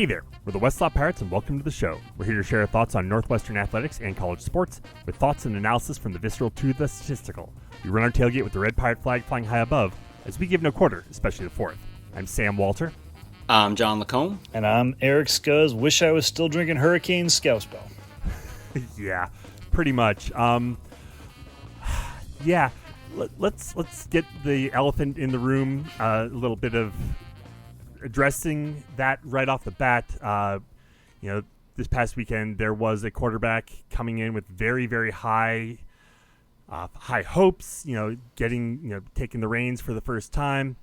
Hey there, we're the Westlaw Pirates and welcome to the show. We're here to share our thoughts on Northwestern athletics and college sports with thoughts and analysis from the visceral to the statistical. We run our tailgate with the red pirate flag flying high above as we give no quarter, especially the fourth. I'm Sam Walter. I'm John Lacombe. And I'm Eric Scuzz. Wish I was still drinking Hurricane Scout Spell. Yeah, pretty much. Let's get the elephant in the room. A little bit of addressing that right off the bat. This past weekend there was a quarterback coming in with very, very high hopes. Taking the reins for the first time,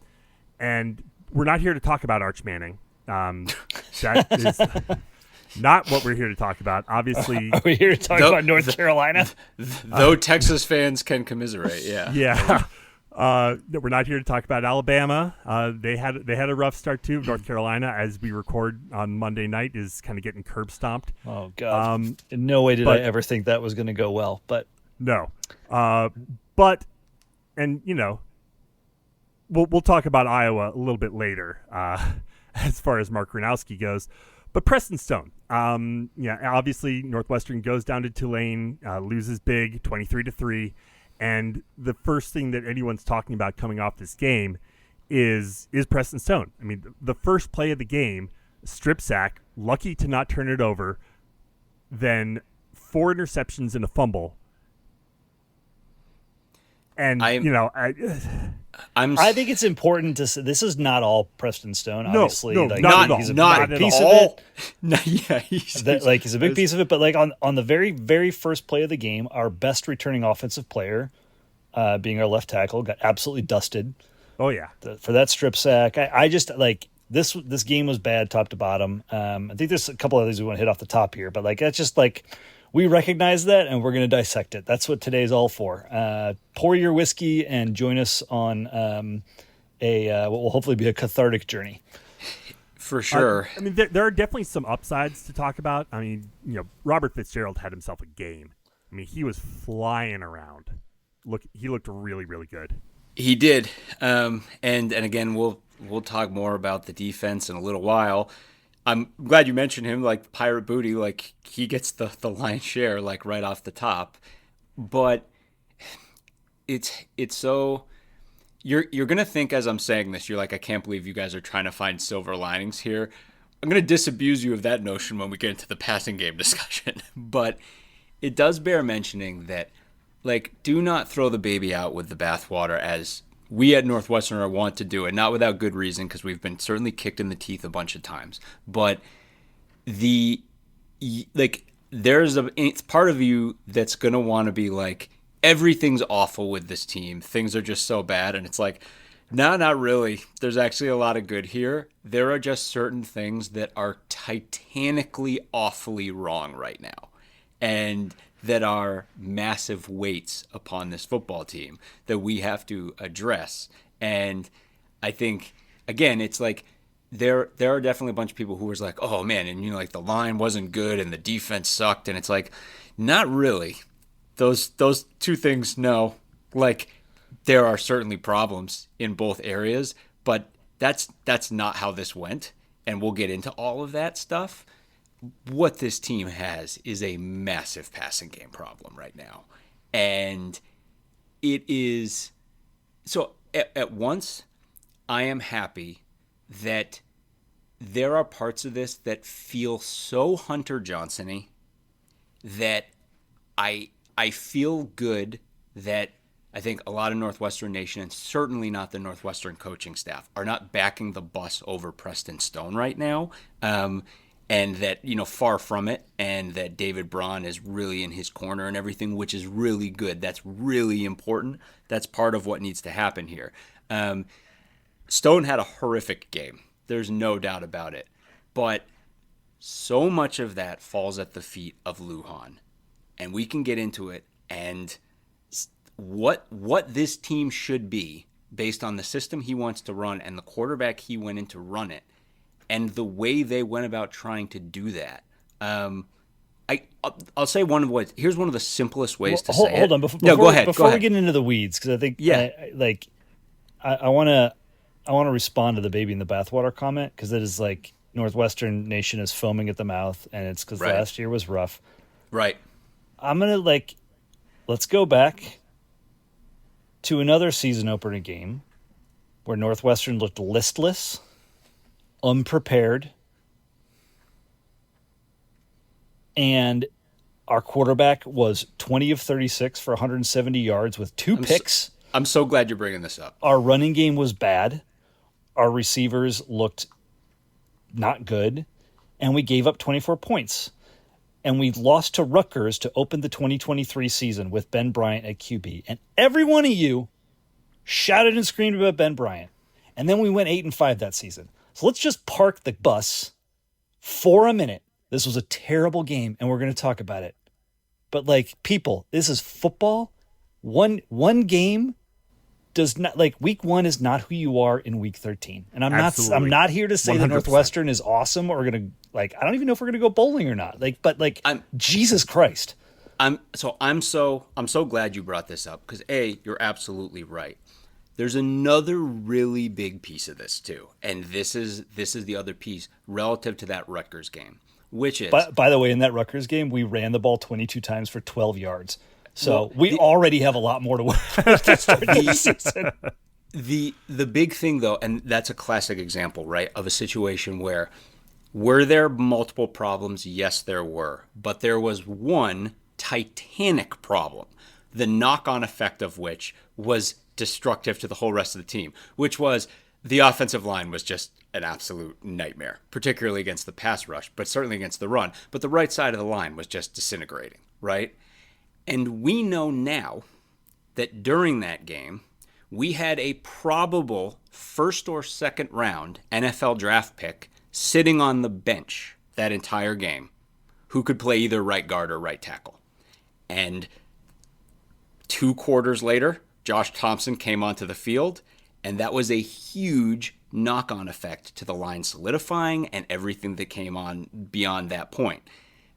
and we're not here to talk about Arch Manning. That is not what we're here to talk about. Obviously, are we here to talk about North Carolina? Though Texas fans can commiserate, yeah. Yeah. We're not here to talk about Alabama. They had a rough start too. North Carolina, as we record on Monday night, is kind of getting curb stomped. Oh God! In no way did I ever think that was going to go well. But no. We'll talk about Iowa a little bit later, as far as Mark Gronowski goes. But Preston Stone, obviously Northwestern goes down to Tulane, loses big, 23-3. And the first thing that anyone's talking about coming off this game is Preston Stone. I mean, the first play of the game, strip sack, lucky to not turn it over, then 4 interceptions and a fumble. And, I think it's important to say this is not all Preston Stone. Obviously, not at all. He's a not big piece at of all. it. He's a big piece of it. But on the very, very first play of the game, our best returning offensive player, being our left tackle, got absolutely dusted. Oh yeah, for that strip sack. I just this game was bad top to bottom. I think there's a couple of things we want to hit off the top here, but that's just we recognize that, and we're going to dissect it. That's what today's all for. Pour your whiskey and join us on what will hopefully be a cathartic journey. For sure. There are definitely some upsides to talk about. Robert Fitzgerald had himself a game. He was flying around. He looked really, really good. He did. And again, we'll talk more about the defense in a little while. I'm glad you mentioned him, Pirate Booty, he gets the lion's share, right off the top. But it's so you're going to think as I'm saying this, you're I can't believe you guys are trying to find silver linings here. I'm going to disabuse you of that notion when we get into the passing game discussion. But it does bear mentioning that, do not throw the baby out with the bathwater as we at Northwestern are wont to do it, not without good reason, because we've been certainly kicked in the teeth a bunch of times. But it's part of you that's going to want to be everything's awful with this team. Things are just so bad. And it's no, not really. There's actually a lot of good here. There are just certain things that are titanically awfully wrong right now. And that are massive weights upon this football team that we have to address. And I think, again, it's there are definitely a bunch of people who was oh man, and the line wasn't good and the defense sucked, and it's not really. Those two things, no. There are certainly problems in both areas, but that's not how this went, and we'll get into all of that stuff. What this team has is a massive passing game problem right now. And it is so at once I am happy that there are parts of this that feel so Hunter Johnson-y that I feel good that I think a lot of Northwestern Nation, and certainly not the Northwestern coaching staff, are not backing the bus over Preston Stone right now. And that, far from it, and that David Braun is really in his corner and everything, which is really good. That's really important. That's part of what needs to happen here. Stone had a horrific game. There's no doubt about it. But so much of that falls at the feet of Lujan. And we can get into it. And what this team should be based on the system he wants to run and the quarterback he went in to run it, and the way they went about trying to do that. I'll say here's one of the simplest ways to say it. Hold on. Go ahead. Before we get into the weeds, because I think, I want to respond to the baby in the bathwater comment, because it is Northwestern Nation is foaming at the mouth, and it's because Right. last year was rough. Right. I'm going to, let's go back to another season opener game where Northwestern looked listless, unprepared, and our quarterback was 20 of 36 for 170 yards with two picks. I'm so glad you're bringing this up. Our running game was bad. Our receivers looked not good, and we gave up 24 points. And we lost to Rutgers to open the 2023 season with Ben Bryant at QB. And every one of you shouted and screamed about Ben Bryant. And then we went 8-5 that season. So let's just park the bus for a minute. This was a terrible game, and we're going to talk about it. But people, this is football. One game does not, week 1 is not who you are in week 13. And I'm not here to say that 100%. Northwestern is awesome or going to I don't even know if we're going to go bowling or not. Jesus Christ. I'm so glad you brought this up because you're absolutely right. There's another really big piece of this too, and this is the other piece relative to that Rutgers game, which is by the way, in that Rutgers game, we ran the ball 22 times for 12 yards. So we already have a lot more to work to start this season. The big thing though, and that's a classic example, right, of a situation where were there multiple problems? Yes, there were, but there was one titanic problem, the knock-on effect of which was destructive to the whole rest of the team, which was the offensive line was just an absolute nightmare, particularly against the pass rush, but certainly against the run. But the right side of the line was just disintegrating, right? And we know now that during that game, we had a probable first or second round NFL draft pick sitting on the bench that entire game who could play either right guard or right tackle. And 2 quarters later, Josh Thompson came onto the field, and that was a huge knock-on effect to the line solidifying and everything that came on beyond that point.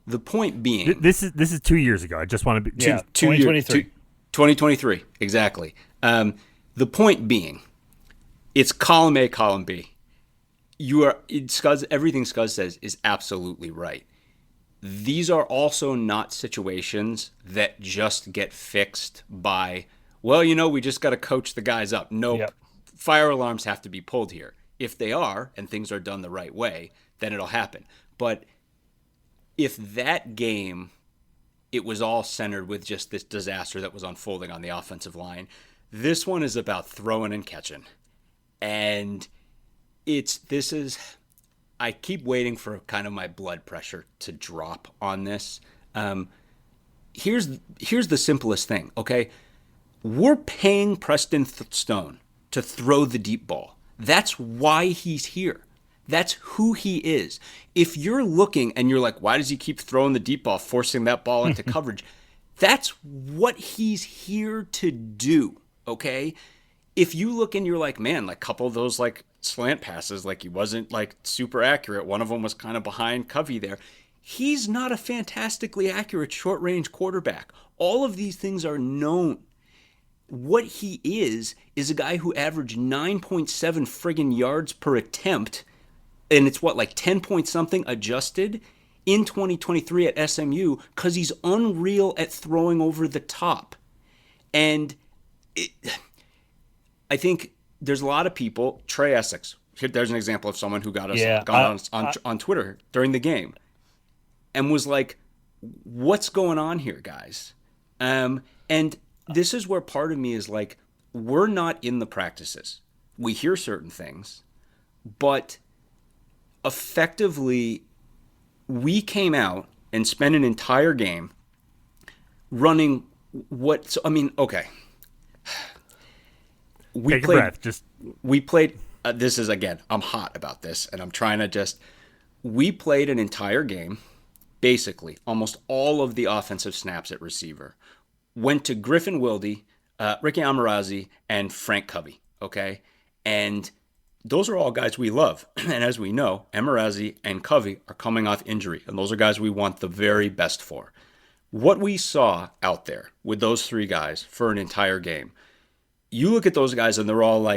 The point being, this is 2 years ago. I just want to be 2023. 2023, exactly. The point being, it's column A, column B. Everything Scuzz says is absolutely right. These are also not situations that just get fixed by, we just got to coach the guys up. Nope. Yep. Fire alarms have to be pulled here. If they are, and things are done the right way, then it'll happen. But if that game, it was all centered with just this disaster that was unfolding on the offensive line, this one is about throwing and catching. And I keep waiting for kind of my blood pressure to drop on this. Here's the simplest thing, okay? We're paying Preston Stone to throw the deep ball. That's why he's here. That's who he is. If you're looking and you're like, why does he keep throwing the deep ball, forcing that ball into coverage? That's what he's here to do, okay? If you look and you're like, man, a couple of those slant passes, he wasn't super accurate. One of them was kind of behind Covey there. He's not a fantastically accurate short-range quarterback. All of these things are known. What he is a guy who averaged 9.7 friggin' yards per attempt, and it's 10 point something adjusted in 2023 at SMU because he's unreal at throwing over the top. And I think there's a lot of people, Trey Essex, there's an example of someone who got us on Twitter during the game and was like, what's going on here, guys? And this is where part of me is like, we're not in the practices. We hear certain things, but effectively, we came out and spent an entire game running okay. Take a breath. We played, this is, again, I'm hot about this, and I'm trying to we played an entire game, basically, almost all of the offensive snaps at receiver went to Griffin Wilde, Ricky Amarazi, and Frank Covey, okay? And those are all guys we love. And as we know, Amarazi and Covey are coming off injury, and those are guys we want the very best for. What we saw out there with those 3 guys for an entire game, you look at those guys and they're all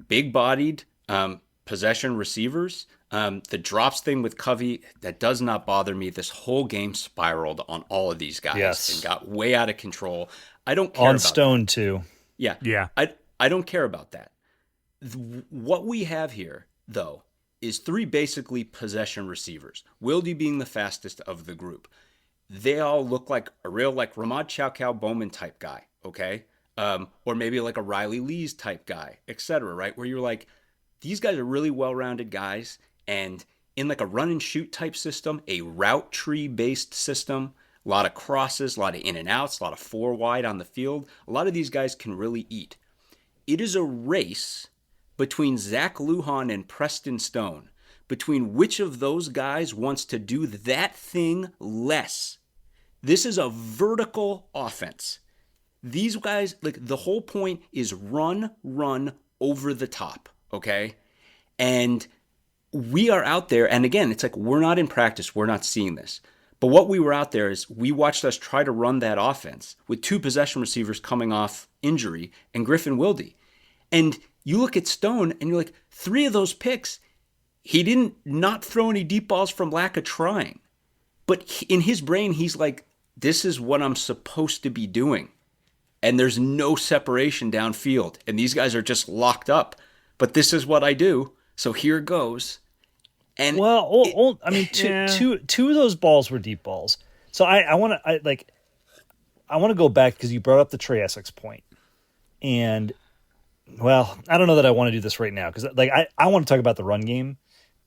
big-bodied, possession receivers. The drops thing with Covey, that does not bother me. This whole game spiraled on all of these guys Yes. and got way out of control. I don't care On about Stone that. too. Yeah. Yeah. I don't care about that. What we have here, though, is three basically possession receivers. Wildy being the fastest of the group. They all look like a real like Ramad Chowkow Bowman type guy, okay? Or maybe like a Riley Lees type guy, etc. Right? Where you're like, these guys are really well-rounded guys, and in like a run and shoot type system, a route tree based system, a lot of crosses, a lot of in and outs, a lot of four wide on the field. A lot of these guys can really eat. It is a race between Zach Lujan and Preston Stone, between which of those guys wants to do that thing less. This is a vertical offense. These guys, like, the whole point is run over the top, okay? And we are out there, and again, it's like we're not in practice, we're not seeing this. But what we were out there is we watched us try to run that offense with two possession receivers coming off injury and Griffin Wildy. And you look at Stone and you're like, 3 of those picks, he didn't not throw any deep balls from lack of trying. But in his brain, he's like, this is what I'm supposed to be doing. And there's no separation downfield. And these guys are just locked up. But this is what I do. So here goes. And well, I mean, two of those balls were deep balls. So I want to go back because you brought up the Trey Essex point. And, well, I don't know that I want to do this right now because like I want to talk about the run game.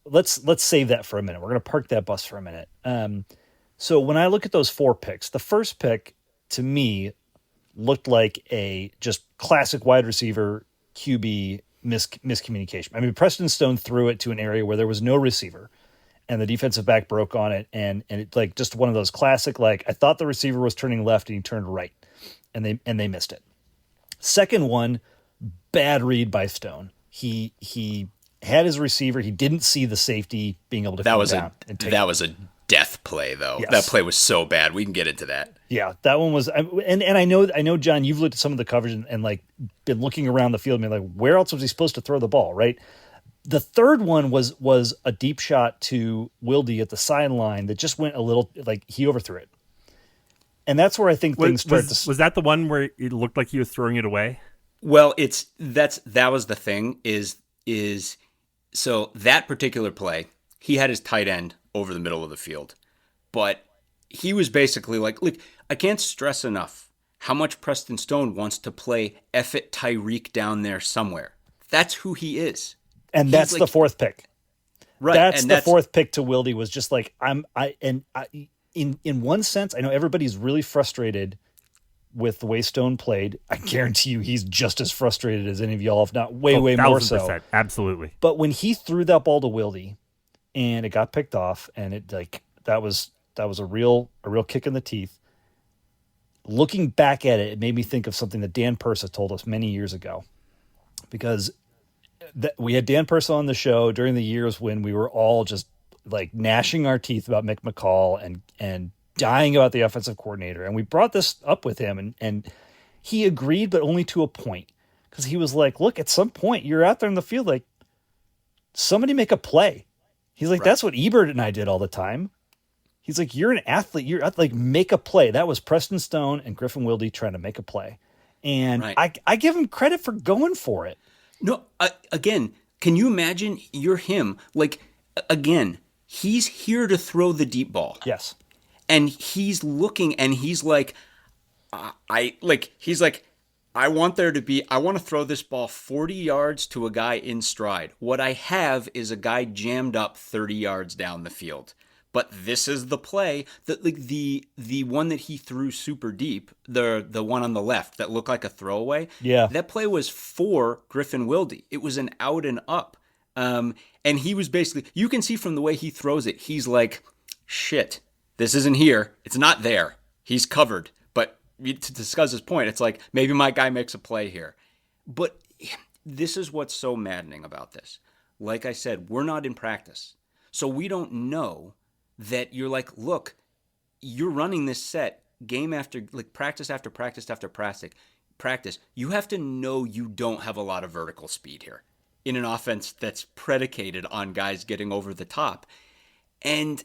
Let's save that for a minute. We're going to park that bus for a minute. So when I look at those 4 picks, the first pick to me looked like a just classic wide receiver QB miscommunication. I mean, Preston Stone threw it to an area where there was no receiver and the defensive back broke on it. And it's like just one of those classic, like I thought the receiver was turning left and he turned right and they missed it. Second one, bad read by Stone. He had his receiver. He didn't see the safety being able to that was a death play though. Yes. That play was so bad. We can get into that. Yeah, that one was, and I know, John, you've looked at some of the coverage and like been looking around the field and been like, where else was he supposed to throw the ball, right? The third one was a deep shot to Wildy at the sideline that just went a little, like he overthrew it. And that's where I think things start to... Was that the one where it looked like he was throwing it away? Well, that was the thing is so that particular play, he had his tight end over the middle of the field, but he was basically like, look, I can't stress enough how much Preston Stone wants to play F it Tyreek down there somewhere. That's who he is. And that's like, the 4th pick. Right. That's the 4th pick to Wildy was just like, in one sense, I know everybody's really frustrated with the way Stone played. I guarantee you he's just as frustrated as any of y'all, if not way more so. Absolutely. But when he threw that ball to Wildy and it got picked off and it like that was a real kick in the teeth. Looking back at it, it made me think of something that Dan Persa told us many years ago. Because we had Dan Persa on the show during the years when we were all just like gnashing our teeth about Mick McCall and dying about the offensive coordinator. And we brought this up with him and he agreed, but only to a point. Because he was like, look, at some point you're out there in the field, like somebody make a play. He's like, That's what Ebert and I did all the time. He's like, you're an athlete. You're like, make a play. That was Preston Stone and Griffin Wildy trying to make a play. And I give him credit for going for it. No, again, can you imagine you're him? Like, again, he's here to throw the deep ball. Yes. And he's looking and he's like, I want to throw this ball 40 yards to a guy in stride. What I have is a guy jammed up 30 yards down the field. But this is the play that like the one that he threw super deep, the one on the left that looked like a throwaway. Yeah. That play was for Griffin Wildy. It was an out and up. And he was basically, you can see from the way he throws it, he's like, shit, this isn't here. It's not there. He's covered. But to discuss his point, it's like, maybe my guy makes a play here. But this is what's so maddening about this. Like I said, we're not in practice. So we don't know that you're like, look, you're running this set game after, like practice after practice after practice. You have to know you don't have a lot of vertical speed here. in an offense that's predicated on guys getting over the top. And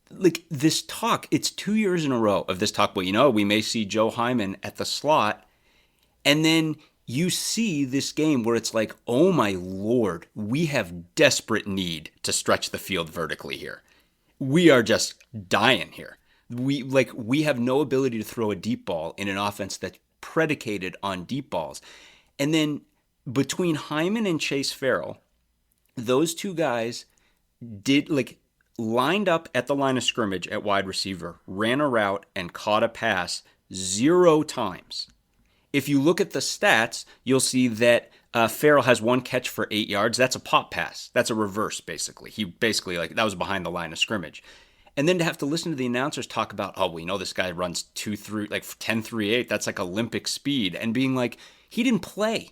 like this talk, it's 2 years in a row of this talk. Well, we may see Joe Hyman at the slot. And then you see this game where it's like, oh my Lord, we have desperate need to stretch the field vertically here. We are just dying here. We have no ability to throw a deep ball in an offense that's predicated on deep balls. And then between Hyman and Chase Farrell, those two guys lined up at the line of scrimmage at wide receiver, ran a route, and caught a pass 0 times. If you look at the stats, you'll see that Farrell has 1 catch for 8 yards. That's a pop pass. That's a reverse, basically. He basically, that was behind the line of scrimmage. And then to have to listen to the announcers talk about, oh, we know this guy runs 10.38. That's like Olympic speed. And being like, he didn't play.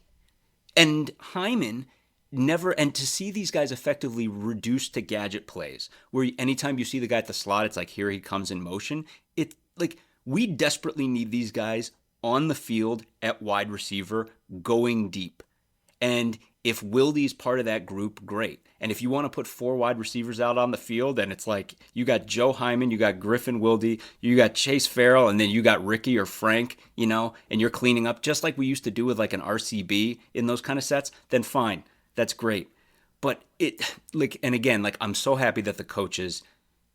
And Hyman never, and to see these guys effectively reduced to gadget plays, where anytime you see the guy at the slot, it's like, here he comes in motion. It's like, we desperately need these guys on the field at wide receiver going deep. And if Wildy's part of that group, great. And if you want to put 4 wide receivers out on the field, and it's like you got Joe Hyman, you got Griffin Wildy, you got Chase Farrell, and then you got Ricky or Frank, and you're cleaning up just like we used to do with like an RCB in those kind of sets, then fine. That's great. But and again, I'm so happy that the coaches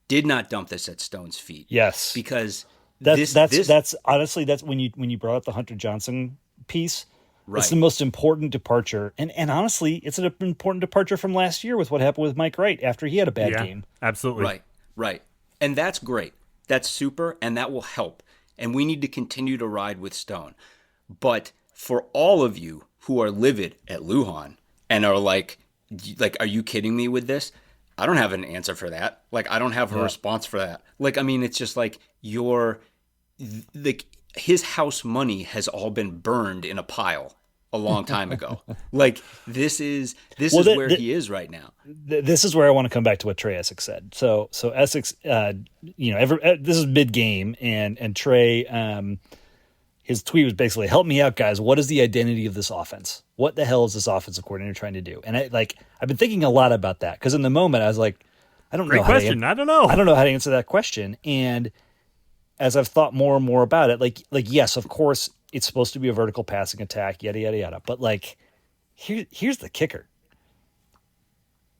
did not dump this at Stone's feet. Yes. Because that's honestly, that's when you brought up the Hunter Johnson piece. Right. It's the most important departure. And honestly, it's an important departure from last year with what happened with Mike Wright after he had a bad game. Absolutely. Right. And that's great. That's super, and that will help. And we need to continue to ride with Stone. But for all of you who are livid at Lujan and are like, are you kidding me with this? I don't have an answer for that. I don't have a response for that. It's just his house money has all been burned in a pile a long time ago. This is where he is right now. This is where I want to come back to what Trey Essex said. So Essex, this is mid game, and Trey, his tweet was basically, "Help me out, guys. What is the identity of this offense? What the hell is this offensive coordinator trying to do?" And I've been thinking a lot about that, because in the moment I was like, I don't know. Great question. I don't know. I don't know how to answer that question. And as I've thought more and more about it, yes, of course, it's supposed to be a vertical passing attack, yada, yada, yada. But here's the kicker.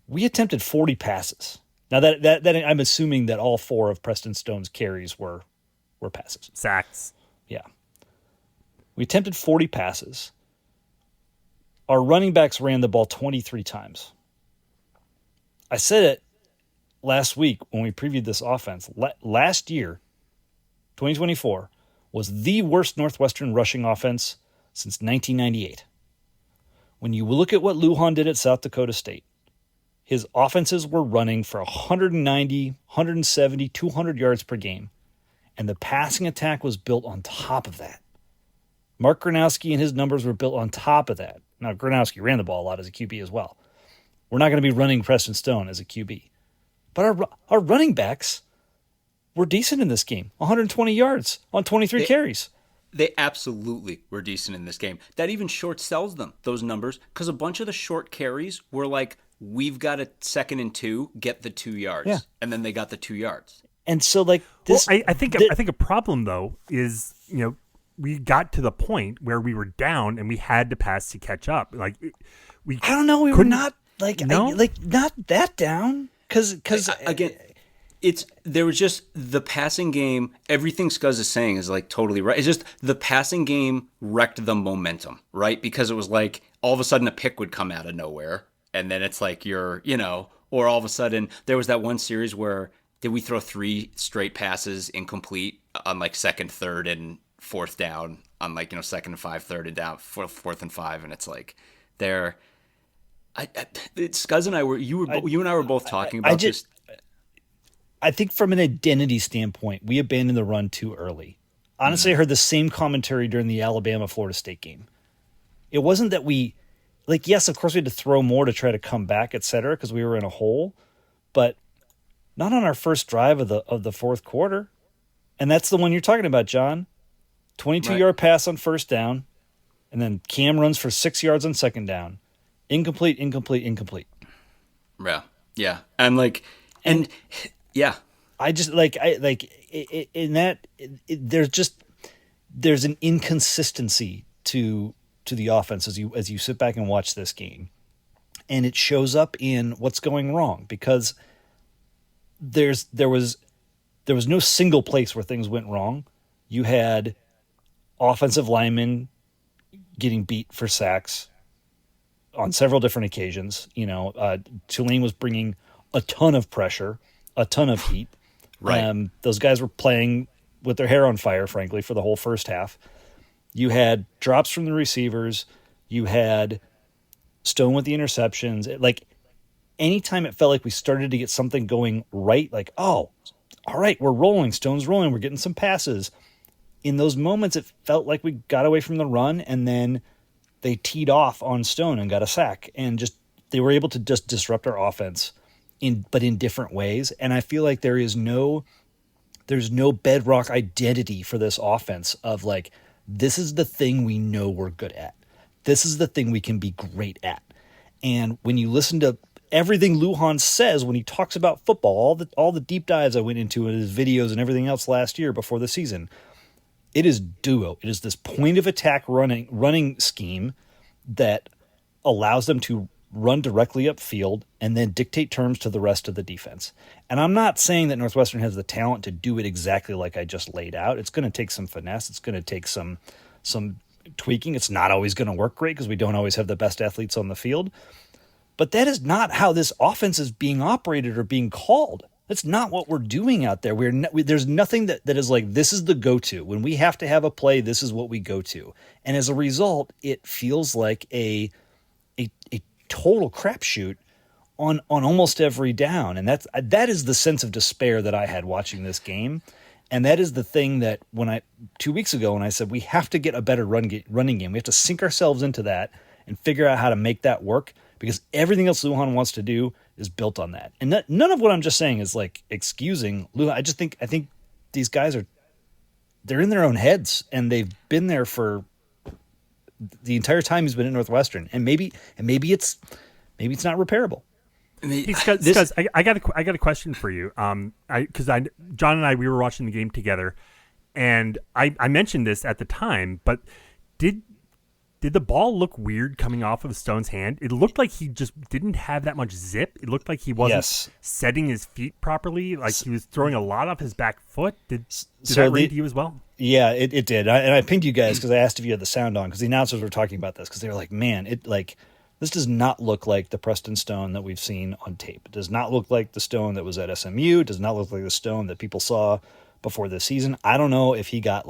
We attempted 40 passes. Now that I'm assuming that all 4 of Preston Stone's carries were passes. Sacks. Yeah. We attempted 40 passes. Our running backs ran the ball 23 times. I said it last week when we previewed this offense. Last year, 2024, was the worst Northwestern rushing offense since 1998. When you look at what Lujan did at South Dakota State, his offenses were running for 190, 170, 200 yards per game, and the passing attack was built on top of that. Mark Gronowski and his numbers were built on top of that. Now, Gronowski ran the ball a lot as a QB as well. We're not going to be running Preston Stone as a QB. But our running backs were decent in this game. 120 yards on 23 carries. They absolutely were decent in this game. That even short sells them, those numbers, because a bunch of the short carries were like, we've got a 2nd and 2, get the 2 yards. Yeah. And then they got the 2 yards. And so this... Well, I think a problem, though, is, we got to the point where we were down and we had to pass to catch up. I don't know. We were not not that down. Because again, there was just the passing game. Everything Scuzz is saying is totally right. It's just the passing game wrecked the momentum, right? Because it was all of a sudden a pick would come out of nowhere, and then it's or all of a sudden there was that one series where did we throw 3 straight passes incomplete on 2nd, 3rd, and 4th down on 2nd and 5, 3rd and down, 4th and 5, and it's they're. Scuzz and I were you and I were both talking about this. I think from an identity standpoint, we abandoned the run too early. Honestly, I heard the same commentary during the Alabama-Florida State game. It wasn't that we, yes, of course we had to throw more to try to come back, et cetera, because we were in a hole, but not on our first drive of the 4th quarter. And that's the one you're talking about, John. 22-yard pass on 1st down, and then Cam runs for 6 yards on 2nd down. incomplete, incomplete, incomplete. Yeah, yeah, and like, and yeah, I just in that there's an inconsistency to the offense as you sit back and watch this game, and it shows up in what's going wrong because there was no single place where things went wrong. You had offensive linemen getting beat for sacks on several different occasions. Tulane was bringing a ton of pressure, a ton of heat. right. Those guys were playing with their hair on fire, frankly, for the whole first half. You had drops from the receivers. You had Stone with the interceptions. Like, anytime it felt like we started to get something going right, like, oh, all right, we're rolling. Stone's rolling. We're getting some passes. In those moments, it felt like we got away from the run, and then they teed off on Stone and got a sack, and just they were able to just disrupt our offense but in different ways. And I feel like there's no bedrock identity for this offense of like, this is the thing we know we're good at. This is the thing we can be great at. And when you listen to everything Lujan says when he talks about football, all the deep dives I went into in his videos and everything else last year before the season, it is duo. It is this point of attack running scheme that allows them to run directly upfield and then dictate terms to the rest of the defense. And I'm not saying that Northwestern has the talent to do it exactly like I just laid out. It's going to take some finesse. It's going to take some tweaking. It's not always going to work great because we don't always have the best athletes on the field. But that is not how this offense is being operated or being called. That's not what we're doing out there. There's nothing that is like, this is the go-to. When we have to have a play, this is what we go to. And as a result, it feels like a total crapshoot on almost every down. And that is the sense of despair that I had watching this game. And that is the thing that 2 weeks ago when I said we have to get a better running game, we have to sink ourselves into that and figure out how to make that work, because everything else Lujan wants to do is built on that. And none of what I'm just saying is like excusing Lujan. I think these guys they're in their own heads, and they've been there for the entire time he's been at Northwestern. And maybe it's not repairable. Because I got a question for you. John and I, we were watching the game together, and I mentioned this at the time, but did the ball look weird coming off of Stone's hand? It looked like he just didn't have that much zip. It looked like he wasn't setting his feet properly. Like he was throwing a lot off his back foot. Did that read to you as well? Yeah, it did. And I pinged you guys because I asked if you had the sound on, because the announcers were talking about this, because they were like, man, this does not look like the Preston Stone that we've seen on tape. It does not look like the Stone that was at SMU. It does not look like the Stone that people saw before this season. I don't know if he got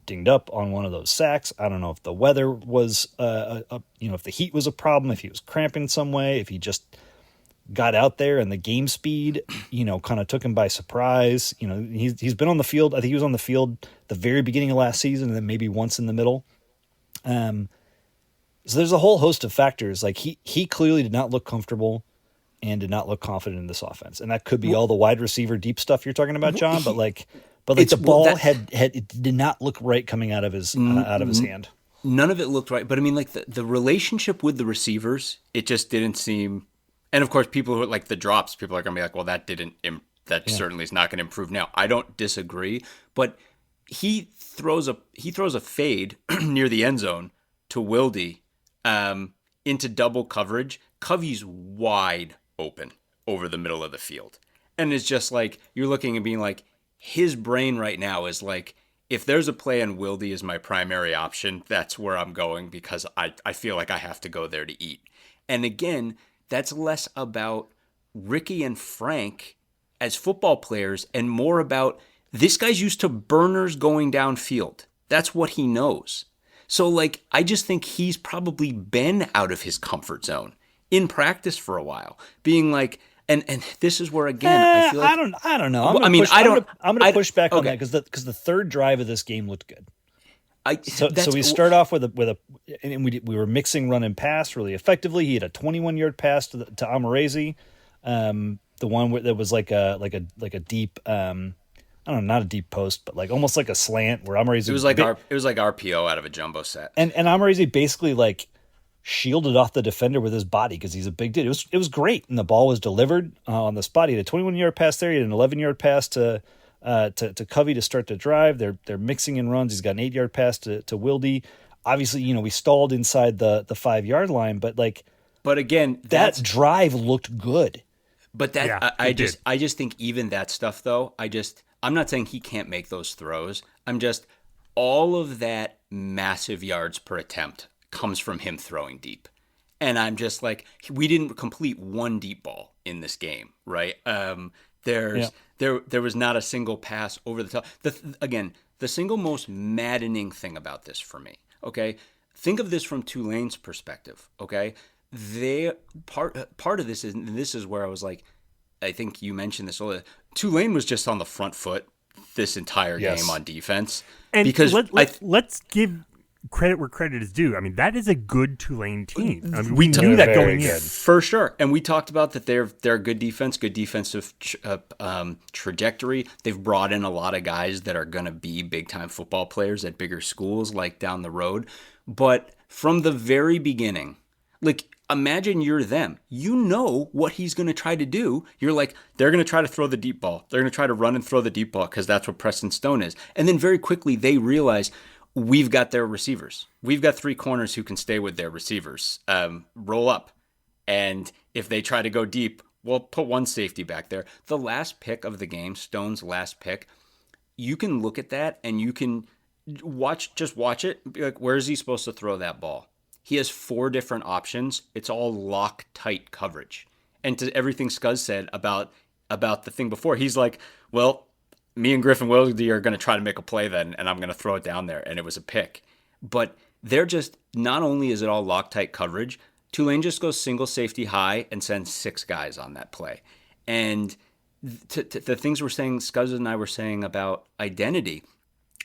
dinged up on one of those sacks. I don't know if the weather was, if the heat was a problem, if he was cramping some way, if he just got out there and the game speed, kind of took him by surprise. He's been on the field. I think he was on the field the very beginning of last season and then maybe once in the middle. So there's a whole host of factors. Like he clearly did not look comfortable and did not look confident in this offense. And that could be all the wide receiver deep stuff you're talking about, John, but the ball it did not look right coming out of his hand. None of it looked right. But I mean, the relationship with the receivers, it just didn't seem. And of course, people who are like the drops, people are going to be like, well, that certainly is not going to improve now. I don't disagree, but he throws a fade near the end zone to Wilde into double coverage. Covey's wide open over the middle of the field. And it's just like, you're looking and being like, his brain right now is like, if there's a play and Wilde is my primary option, that's where I'm going, because I feel like I have to go there to eat. And again, that's less about Ricky and Frank as football players and more about this guy's used to burners going downfield. That's what he knows. So I just think he's probably been out of his comfort zone in practice for a while, being like, and this is where again I feel like I don't know. I'm going to push back on that because the third drive of this game looked good. So we start off with and we were mixing run and pass really effectively. He had a 21-yard pass to Amarezi, the one that was like a deep. I don't know, not a deep post, but almost like a slant where Amarezi. It was like RPO out of a jumbo set. And Amarezi basically shielded off the defender with his body because he's a big dude. It was great, and the ball was delivered on the spot. He had a 21-yard pass there. He had an 11-yard pass to Covey to start the drive. They're mixing in runs. He's got an 8-yard pass to Wildy. Obviously, we stalled inside the 5-yard line, but like, But again, that drive looked good. but that Yeah, I just think even that stuff though, I'm not saying he can't make those throws. I'm just all of that massive yards per attempt comes from him throwing deep. And I'm just like, we didn't complete one deep ball in this game, right? Yeah. There was not a single pass over the top. Again, the single most maddening thing about this for me, okay? Think of this from Tulane's perspective, okay? They part of this is, and this is where I was like, I think you mentioned this earlier. Tulane was just on the front foot this entire Yes. game on defense, And because let's give credit where credit is due. I mean, that is a good Tulane team. I mean, We we knew that very going in. good. for sure. And we talked about that they're a good defense, good defensive trajectory. They've brought in a lot of guys that are going to be big time football players at bigger schools like down the road. But from the very beginning, like, imagine you're them. You know what he's going to try to do. You're like, they're going to try to throw the deep ball. They're going to try to run and throw the deep ball because that's what Preston Stone is. And then very quickly they realize, we've got their receivers. We've got three corners who can stay with their receivers. Roll up. And if they try to go deep, we'll put one safety back there. The last pick of the game, Stone's last pick, you can look at that and you can watch it. Be like, where is he supposed to throw that ball? He has 4 different options. It's all lock tight coverage. And to everything Scuzz said about the thing before, he's like, well, me and Griffin Wilde are going to try to make a play then, and I'm going to throw it down there. And it was a pick. But they're just, not only is it all Loctite coverage, Tulane just goes single safety high and sends 6 guys on that play. And the things we're saying, Scuzz and I were saying about identity,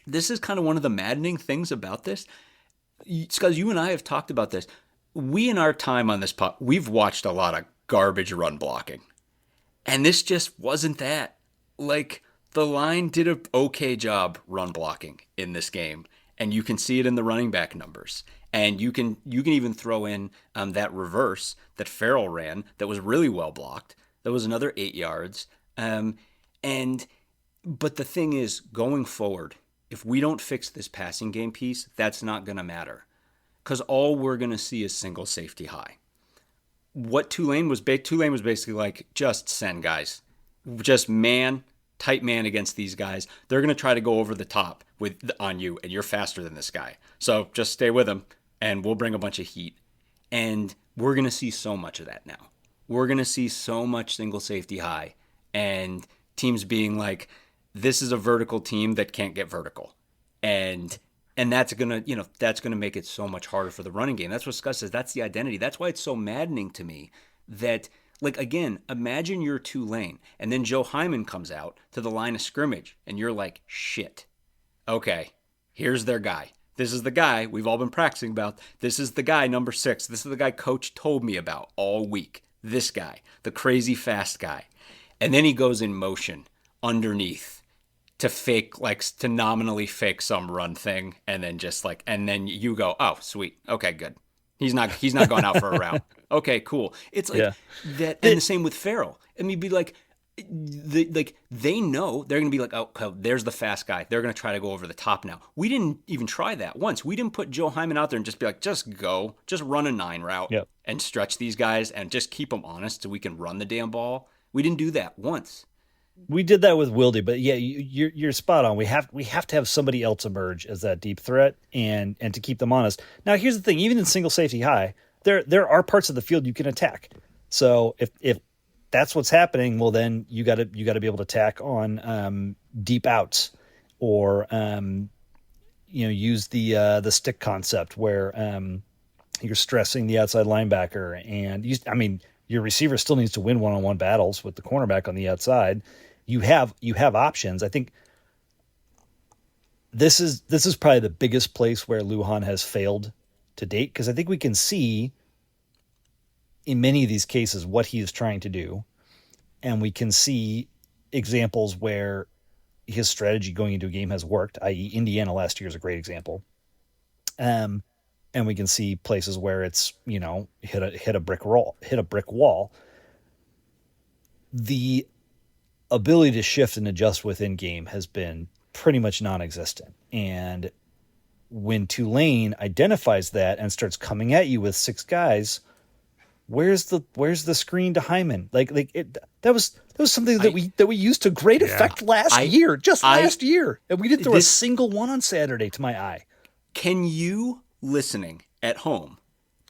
this is kind of one of the maddening things about this. Scuzz, you and I have talked about this. We, in our time on this pod, we've watched a lot of garbage run blocking. And this just wasn't that. Like, the line did an okay job run blocking in this game, and you can see it in the running back numbers. And you can even throw in that reverse that Farrell ran that was really well blocked. That was another 8 yards. But the thing is, going forward, if we don't fix this passing game piece, that's not going to matter, because all we're going to see is single safety high. What Tulane was basically like, just send guys, just tight man against these guys. They're going to try to go over the top on you, and you're faster than this guy. So just stay with him, and we'll bring a bunch of heat. And we're going to see so much of that now. We're going to see so much single safety high, and teams being like, this is a vertical team that can't get vertical. And that's gonna make it so much harder for the running game. That's what Scott says. That's the identity. That's why it's so maddening to me that, like, again, imagine you're Tulane, and then Joe Hyman comes out to the line of scrimmage, and you're like, shit. Okay, here's their guy. This is the guy we've all been practicing about. This is the guy, number 6. This is the guy Coach told me about all week. This guy, the crazy fast guy. And then he goes in motion underneath to nominally fake some run thing, and then you go, oh, sweet, okay, good. He's not going out for a route. Okay, cool. It's like that, and the same with Farrell. I mean, be like, they know they're gonna be like, oh, there's the fast guy. They're gonna try to go over the top now. We didn't even try that once. We didn't put Joe Hyman out there and just be like, just run a 9 route and stretch these guys and just keep them honest so we can run the damn ball. We didn't do that once. We did that with Wildy, but yeah, you're spot on. We have to have somebody else emerge as that deep threat and to keep them honest. Now, here's the thing: even in single safety high, there are parts of the field you can attack. So if that's what's happening, well, then you got to be able to attack on deep outs, or use the stick concept where you're stressing the outside linebacker, and your receiver still needs to win one-on-one battles with the cornerback on the outside. You have options. I think this is probably the biggest place where Lujan has failed to date, because I think we can see in many of these cases what he is trying to do, and we can see examples where his strategy going into a game has worked, i.e. Indiana last year is a great example. and we can see places where it's, hit a brick wall. The ability to shift and adjust within game has been pretty much non-existent. And when Tulane identifies that and starts coming at you with 6 guys, where's the screen to Hyman? That was something that we used to great effect last year, and we didn't throw a single one on Saturday to my eye. Can you, listening at home,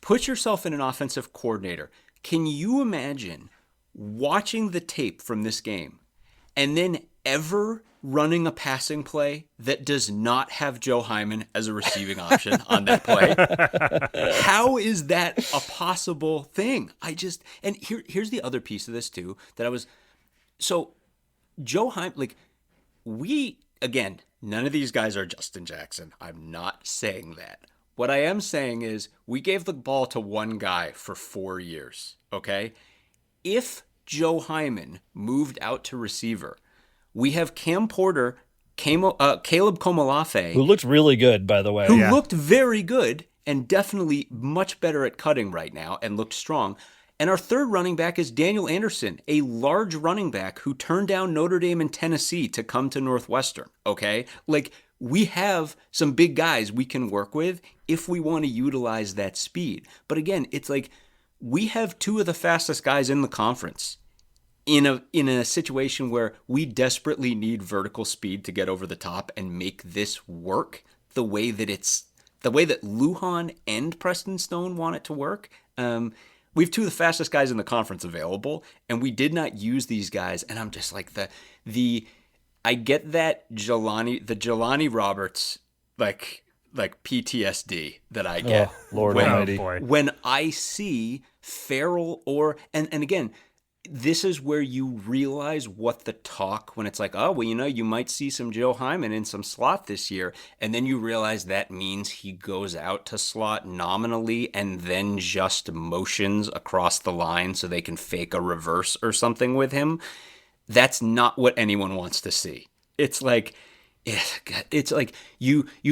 put yourself in an offensive coordinator? Can you imagine watching the tape from this game and then ever running a passing play that does not have Joe Hyman as a receiving option on that play? How is that a possible thing? And here's the other piece of this too, so Joe Hyman, again, none of these guys are Justin Jackson. I'm not saying that. What I am saying is we gave the ball to one guy for 4 years, okay? If Joe Hyman moved out to receiver, we have Cam Porter, Caleb Komolafe, who looked really good, by the way. Who looked very good and definitely much better at cutting right now and looked strong. And our third running back is Daniel Anderson, a large running back who turned down Notre Dame and Tennessee to come to Northwestern, okay? We have some big guys we can work with if we want to utilize that speed. But again, it's we have 2 of the fastest guys in the conference in a situation where we desperately need vertical speed to get over the top and make this work the way that Lujan and Preston Stone want it to work. We have 2 of the fastest guys in the conference available, and we did not use these guys. And I'm just I get that Jelani Roberts PTSD that I get. Oh, Lord Almighty. When I see Farrell and again, this is where you realize what the talk when it's you might see some Joe Hyman in some slot this year. And then you realize that means he goes out to slot nominally and then just motions across the line so they can fake a reverse or something with him. That's not what anyone wants to see. You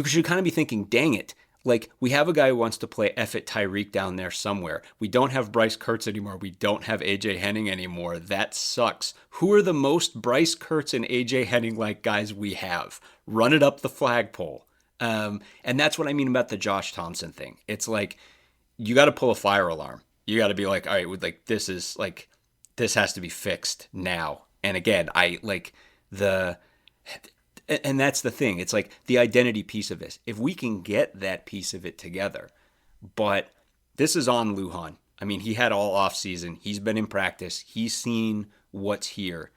should kind of be thinking, dang it. We have a guy who wants to play F it Tyreek down there somewhere. We don't have Bryce Kurtz anymore. We don't have AJ Henning anymore. That sucks. Who are the most Bryce Kurtz and AJ Henning-like guys we have? Run it up the flagpole. And that's what I mean about the Josh Thompson thing. It's you got to pull a fire alarm. You got to be all right, this has to be fixed now. And again, and that's the thing. It's the identity piece of this. If we can get that piece of it together, but this is on Lujan. I mean, he had all off season. He's been in practice. He's seen what's here,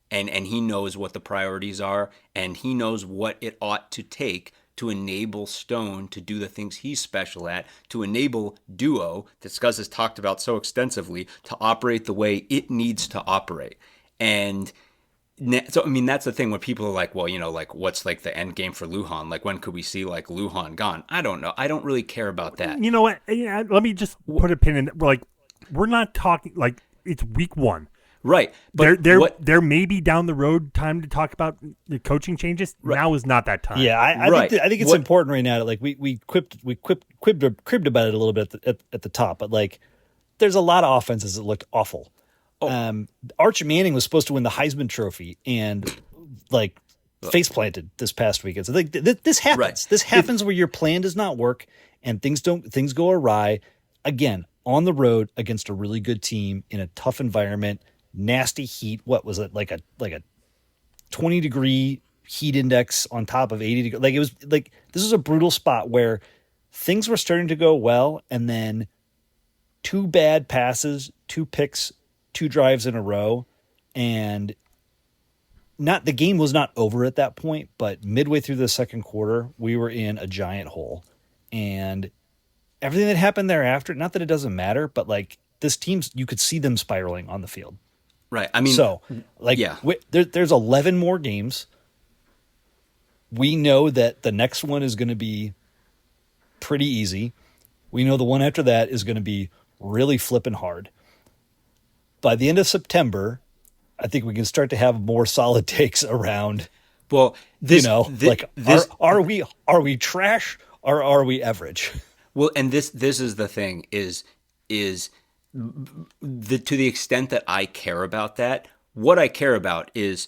and he knows what the priorities are, and he knows what it ought to take to enable Stone to do the things he's special at, to enable Duo, that Scuzz has talked about so extensively, to operate the way it needs to operate. And so, I mean, that's the thing when people are what's the end game for Lujan? When could we see Lujan gone? I don't know. I don't really care about that. You know what? Let me just put a pin in. We're not talking it's week 1. Right. But there may be down the road time to talk about the coaching changes. Right. Now is not that time. Yeah, I think it's important right now to we cribbed about it a little bit at the top, but there's a lot of offenses that looked awful. Arch Manning was supposed to win the Heisman Trophy and face planted this past weekend. So this happens. Right. This happens where your plan does not work and things go awry. Again, on the road against a really good team in a tough environment, nasty heat. What was it like a 20-degree heat index on top of 80 degrees? It was this was a brutal spot where things were starting to go well, and then 2 bad passes, 2 picks, 2 drives in a row, and the game was not over at that point, but midway through the second quarter, we were in a giant hole. And everything that happened thereafter, not that it doesn't matter, but this team's, you could see them spiraling on the field. Right. I mean, so there's 11 more games. We know that the next one is going to be pretty easy. We know the one after that is going to be really flipping hard. By the end of September, I think we can start to have more solid takes around. Well, are we trash or are we average? Well, and this is the thing is to the extent that I care about that, what I care about is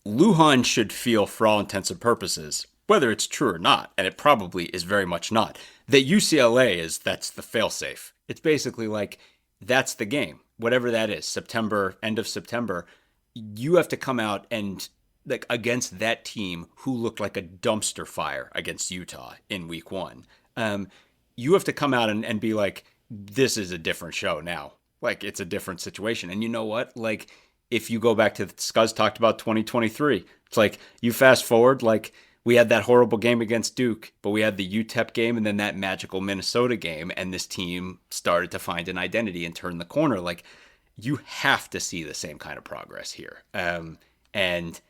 Lujan should feel, for all intents and purposes, whether it's true or not, and it probably is very much not, that UCLA that's the failsafe. It's basically like that's the game, whatever that is, September, end of September. You have to come out and like against that team who looked like a dumpster fire against Utah in week one. You have to come out and be like, this is a different show now. Like it's a different situation. And you know what? Like if you go back to Scuzz talked about 2023, it's like you fast forward, like we had that horrible game against Duke, but we had the UTEP game and then that magical Minnesota game. And this team started to find an identity and turn the corner. Like you have to see the same kind of progress here. And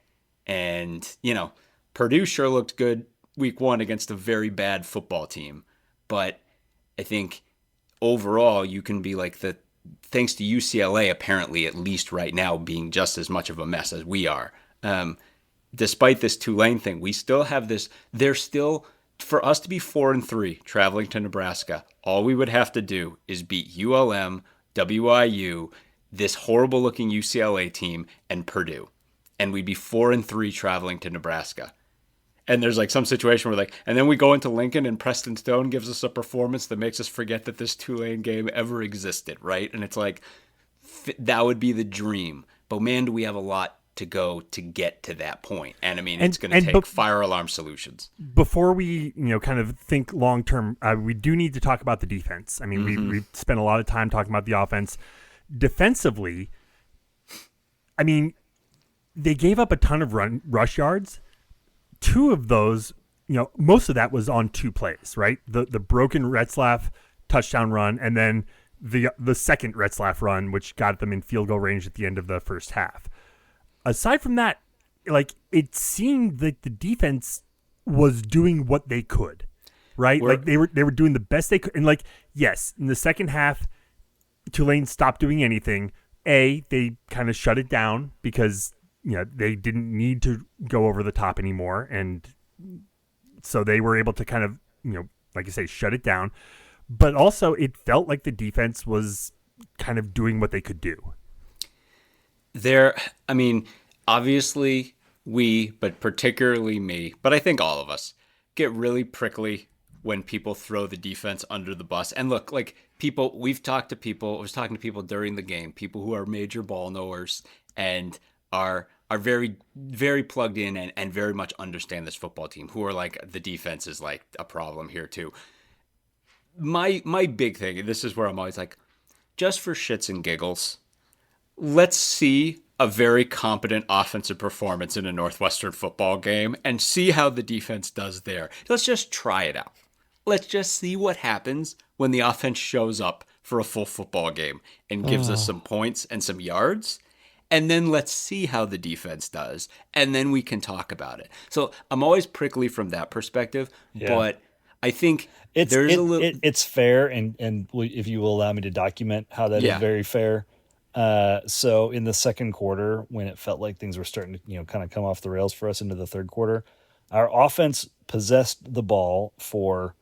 you know, Purdue sure looked good week one against a very bad football team. But I think overall you can be like thanks to UCLA apparently at least right now being just as much of a mess as we are. Despite this Tulane thing, we still have this. There's still for us to be 4-3 traveling to Nebraska. All we would have to do is beat ULM, WIU, this horrible looking UCLA team, and Purdue, and we'd be 4-3 traveling to Nebraska. And there's like some situation where like, and then we go into Lincoln and Preston Stone gives us a performance that makes us forget that this Tulane game ever existed, right? And it's like, that would be the dream. But man, do we have a lot to go to get to that point. And I mean, it's going to take fire alarm solutions. Before we, kind of think long term, we do need to talk about the defense. I mean, we've spent a lot of time talking about the offense. Defensively, I mean, they gave up a ton of rush yards. Two of those, most of that was on two plays, right? The broken Retzlaff touchdown run, and then the second Retzlaff run, which got them in field goal range at the end of the first half. Aside from that, like it seemed like the defense was doing what they could, right? Like they were doing the best they could, and like yes, in the second half, Tulane stopped doing anything. They kind of shut it down because they didn't need to go over the top anymore. And so they were able to kind of, like I say, shut it down. But also it felt like the defense was kind of doing what they could do. I mean, obviously but particularly me, but I think all of us get really prickly when people throw the defense under the bus. And look, like I was talking to people during the game, people who are major ball knowers and are very, very plugged in and very much understand this football team, who are like, the defense is like a problem here too. My big thing, and this is where I'm always like, just for shits and giggles, let's see a very competent offensive performance in a Northwestern football game and see how the defense does there. Let's just try it out. Let's just see what happens when the offense shows up for a full football game and gives us some points and some yards. And then let's see how the defense does. And then we can talk about it. So I'm always prickly from that perspective. Yeah. But I think it's fair. And if you will allow me to document how that is very fair. So in the second quarter, when it felt like things were starting to, kind of come off the rails for us into the third quarter, our offense possessed the ball for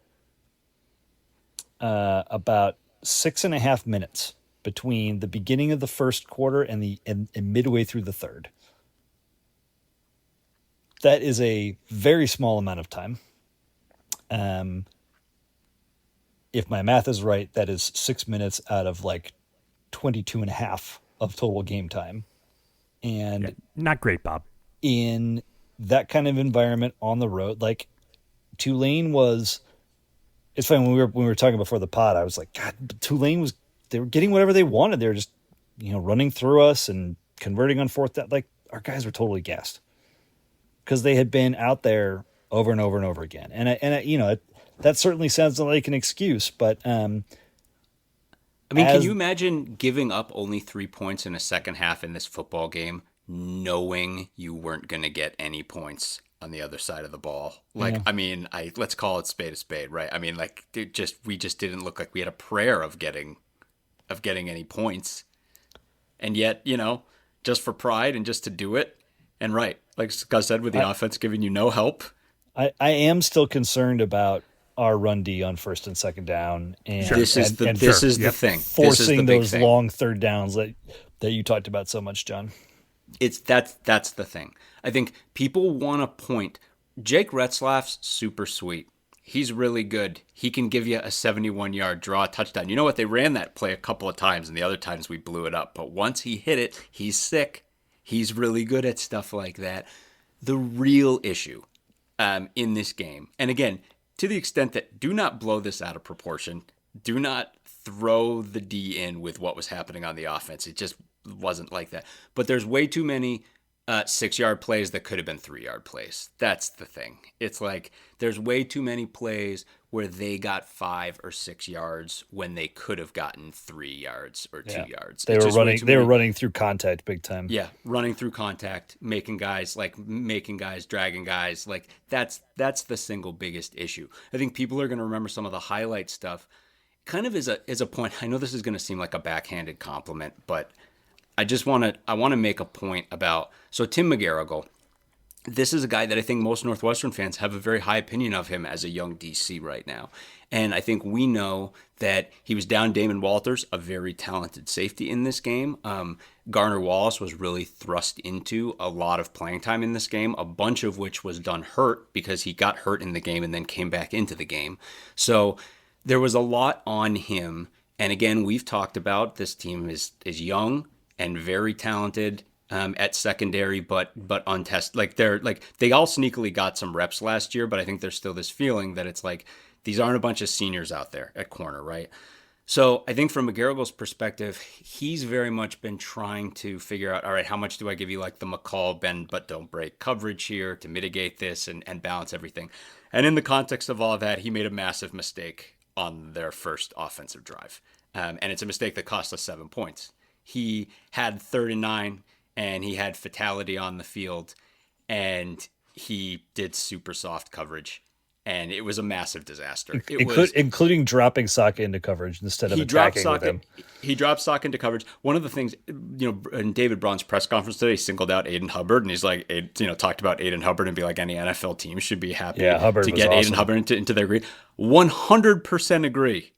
about 6.5 minutes between the beginning of the first quarter and midway through the third. That is a very small amount of time. If my math is right, that is 6 minutes out of like 22 and a half of total game time. And not great, Bob. In that kind of environment on the road, like Tulane was, it's funny when we were talking before the pod, I was like, God, Tulane they were getting whatever they wanted. They were just, running through us and converting on fourth down. Like our guys were totally gassed because they had been out there over and over and over again. And that certainly sounds like an excuse, but, I mean, can you imagine giving up only 3 points in a second half in this football game, knowing you weren't going to get any points on the other side of the ball? Like, I mean, let's call it spade a spade, right? I mean, like, we just didn't look like we had a prayer of getting any points. And yet, just for pride and just to do it. And right, like Scott said, with the offense giving you no help. I am still concerned about our run D on first and second down, and This is the and this is the Yep. thing. This is the forcing big those thing. long third downs that you talked about so much, John. That's the thing. I think people want to point. Jake Retzlaff's super sweet. He's really good. He can give you a 71-yard draw touchdown. You know what? They ran that play a couple of times, and the other times we blew it up. But once he hit it, he's sick. He's really good at stuff like that. The real issue in this game, and again, to the extent that do not blow this out of proportion, do not throw the D in with what was happening on the offense. It just wasn't like that. But there's way too many 6-yard plays that could have been 3-yard plays. That's the thing. It's like there's way too many plays where they got 5 or 6 yards when they could have gotten 3 yards or 2 yards. They It's were just way running. too They were many- running through contact big time. Yeah, running through contact, making guys, dragging guys. Like that's the single biggest issue. I think people are going to remember some of the highlight stuff. Kind of is a point. I know this is going to seem like a backhanded compliment, but I want to make a point about. So Tim McGarrigle, this is a guy that I think most Northwestern fans have a very high opinion of him as a young DC right now. And I think we know that he was down Damon Walters, a very talented safety in this game. Garner Wallace was really thrust into a lot of playing time in this game, a bunch of which was done hurt because he got hurt in the game and then came back into the game. So there was a lot on him. And again, we've talked about this team is young and very talented at secondary, but untested. They all sneakily got some reps last year, but I think there's still this feeling that it's like these aren't a bunch of seniors out there at corner, right? So I think from McGarrigle's perspective, he's very much been trying to figure out, all right, how much do I give you like the McCall bend but don't break coverage here to mitigate this and balance everything? And in the context of all of that, he made a massive mistake on their first offensive drive. And it's a mistake that cost us 7 points. He had 3rd and 9 and he had fatality on the field and he did super soft coverage and it was a massive disaster. Including dropping Saka into coverage instead of attacking with him. He dropped Saka into coverage. One of the things, in David Braun's press conference today, he singled out Aiden Hubbard, and he's like, talked about Aiden Hubbard and be like, any NFL team should be happy to get Aiden Hubbard into their grade. 100% agree.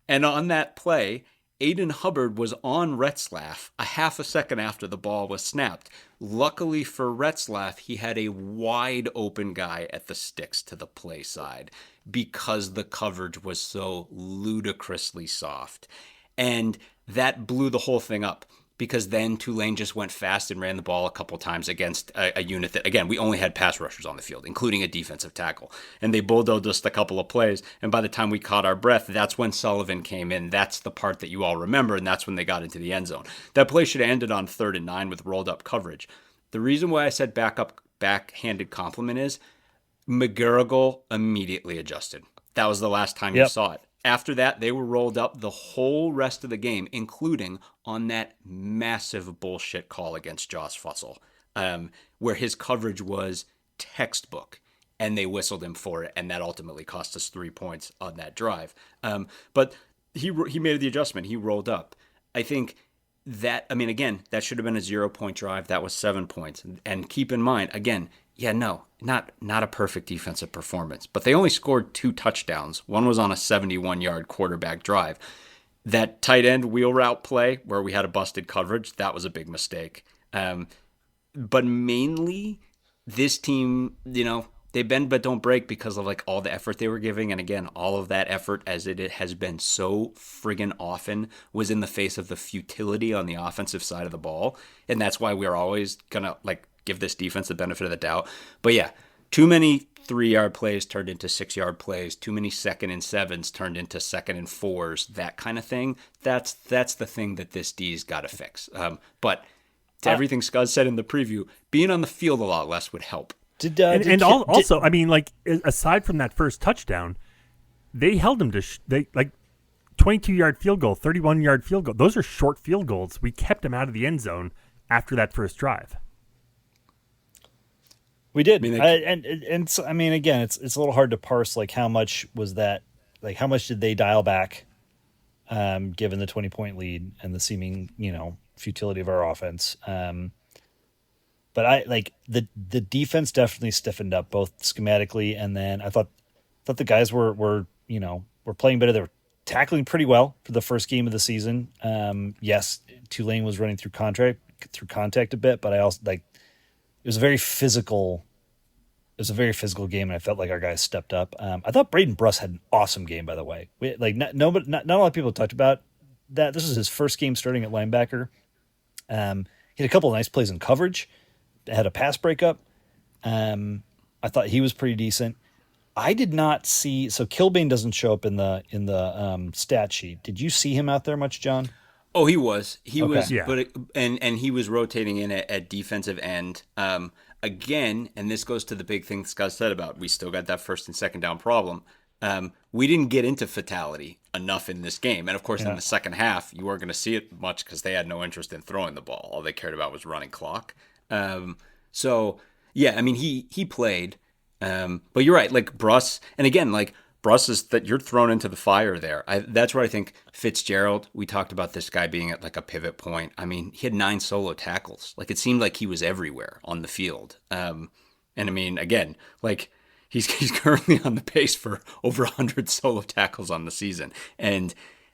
And on that play, Aiden Hubbard was on Retzlaff a half a second after the ball was snapped. Luckily for Retzlaff, he had a wide open guy at the sticks to the play side because the coverage was so ludicrously soft. And that blew the whole thing up because then Tulane just went fast and ran the ball a couple times against a unit that, again, we only had pass rushers on the field, including a defensive tackle. And they bulldozed us a couple of plays. And by the time we caught our breath, that's when Sullivan came in. That's the part that you all remember, and that's when they got into the end zone. That play should have ended on 3rd and 9 with rolled up coverage. The reason why I said backhanded compliment is McGarrigle immediately adjusted. That was the last time you saw it. After that, they were rolled up the whole rest of the game, including on that massive bullshit call against Josh Fussell, where his coverage was textbook, and they whistled him for it, and that ultimately cost us 3 points on that drive. But he made the adjustment. He rolled up. I think that, again, that should have been a 0-point drive. That was 7 points. And keep in mind, again, not a perfect defensive performance, but they only scored 2 touchdowns. One was on a 71-yard quarterback drive. That tight end wheel route play where we had a busted coverage, that was a big mistake. But mainly, this team, they bend but don't break because of like all the effort they were giving. And again, all of that effort, as it has been so friggin' often, was in the face of the futility on the offensive side of the ball. And that's why we're always gonna give this defense the benefit of the doubt. But yeah, too many 3-yard plays turned into 6-yard plays, too many 2nd and 7s turned into 2nd and 4s, that kind of thing. That's the thing that this D's got to fix. But to everything Scuzz said in the preview, being on the field a lot less would help. Also, aside from that first touchdown, they held him to 22-yard field goal, 31-yard field goal. Those are short field goals. We kept him out of the end zone after that first drive. We did, and so, again, it's a little hard to parse how much was that, how much did they dial back, given the 20-point lead and the seeming futility of our offense. But the defense definitely stiffened up both schematically and then I thought thought the guys were were playing better. They were tackling pretty well for the first game of the season. Yes, Tulane was running through contact a bit, but I also like it was a very physical. It was a very physical game, and I felt like our guys stepped up. I thought Braden Bruss had an awesome game, by the way. Not a lot of people talked about that. This was his first game starting at linebacker. He had a couple of nice plays in coverage. Had a pass breakup. I thought he was pretty decent. I did not see. So Kilbane doesn't show up in the stat sheet. Did you see him out there much, John? Oh, he was. He Okay. was. Yeah. But and he was rotating in at defensive end. Again, and this goes to the big thing Scott said about we still got that first and second down problem. We didn't get into fatality enough in this game, and of course, in the second half, you weren't going to see it much because they had no interest in throwing the ball. All they cared about was running clock. So yeah, I mean, he played, but you're right. Like Bruss, and again, like Bruss is that you're thrown into the fire there. That's where I think Fitzgerald. We talked about this guy being at like a pivot point. I mean, he had 9 solo tackles. Like it seemed like he was everywhere on the field. And I mean, again, like he's currently on the pace for over 100 solo tackles on the season, and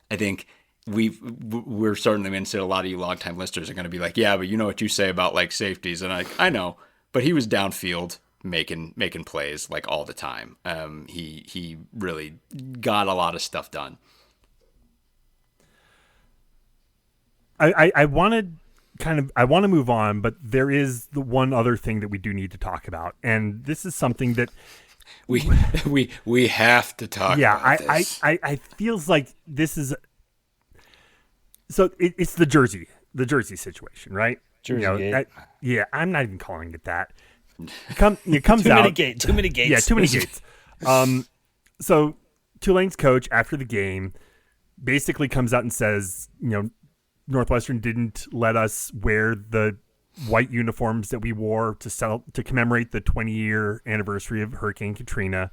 I think we're starting to into a lot of you longtime listeners are going to be like, yeah, but you know what you say about like safeties, and I know, but he was downfield making plays like all the time. He really got a lot of stuff done. I want to move on, but there is the one other thing that we do need to talk about, and this is something that we have to talk. Yeah, about this. I feels like this is so it's the jersey situation, right? Jersey yeah, I'm not even calling it that. It comes Too out many gates. Yeah, too many gates. So Tulane's coach after the game basically comes out and says, Northwestern didn't let us wear the white uniforms that we wore to commemorate the 20-year anniversary of Hurricane Katrina.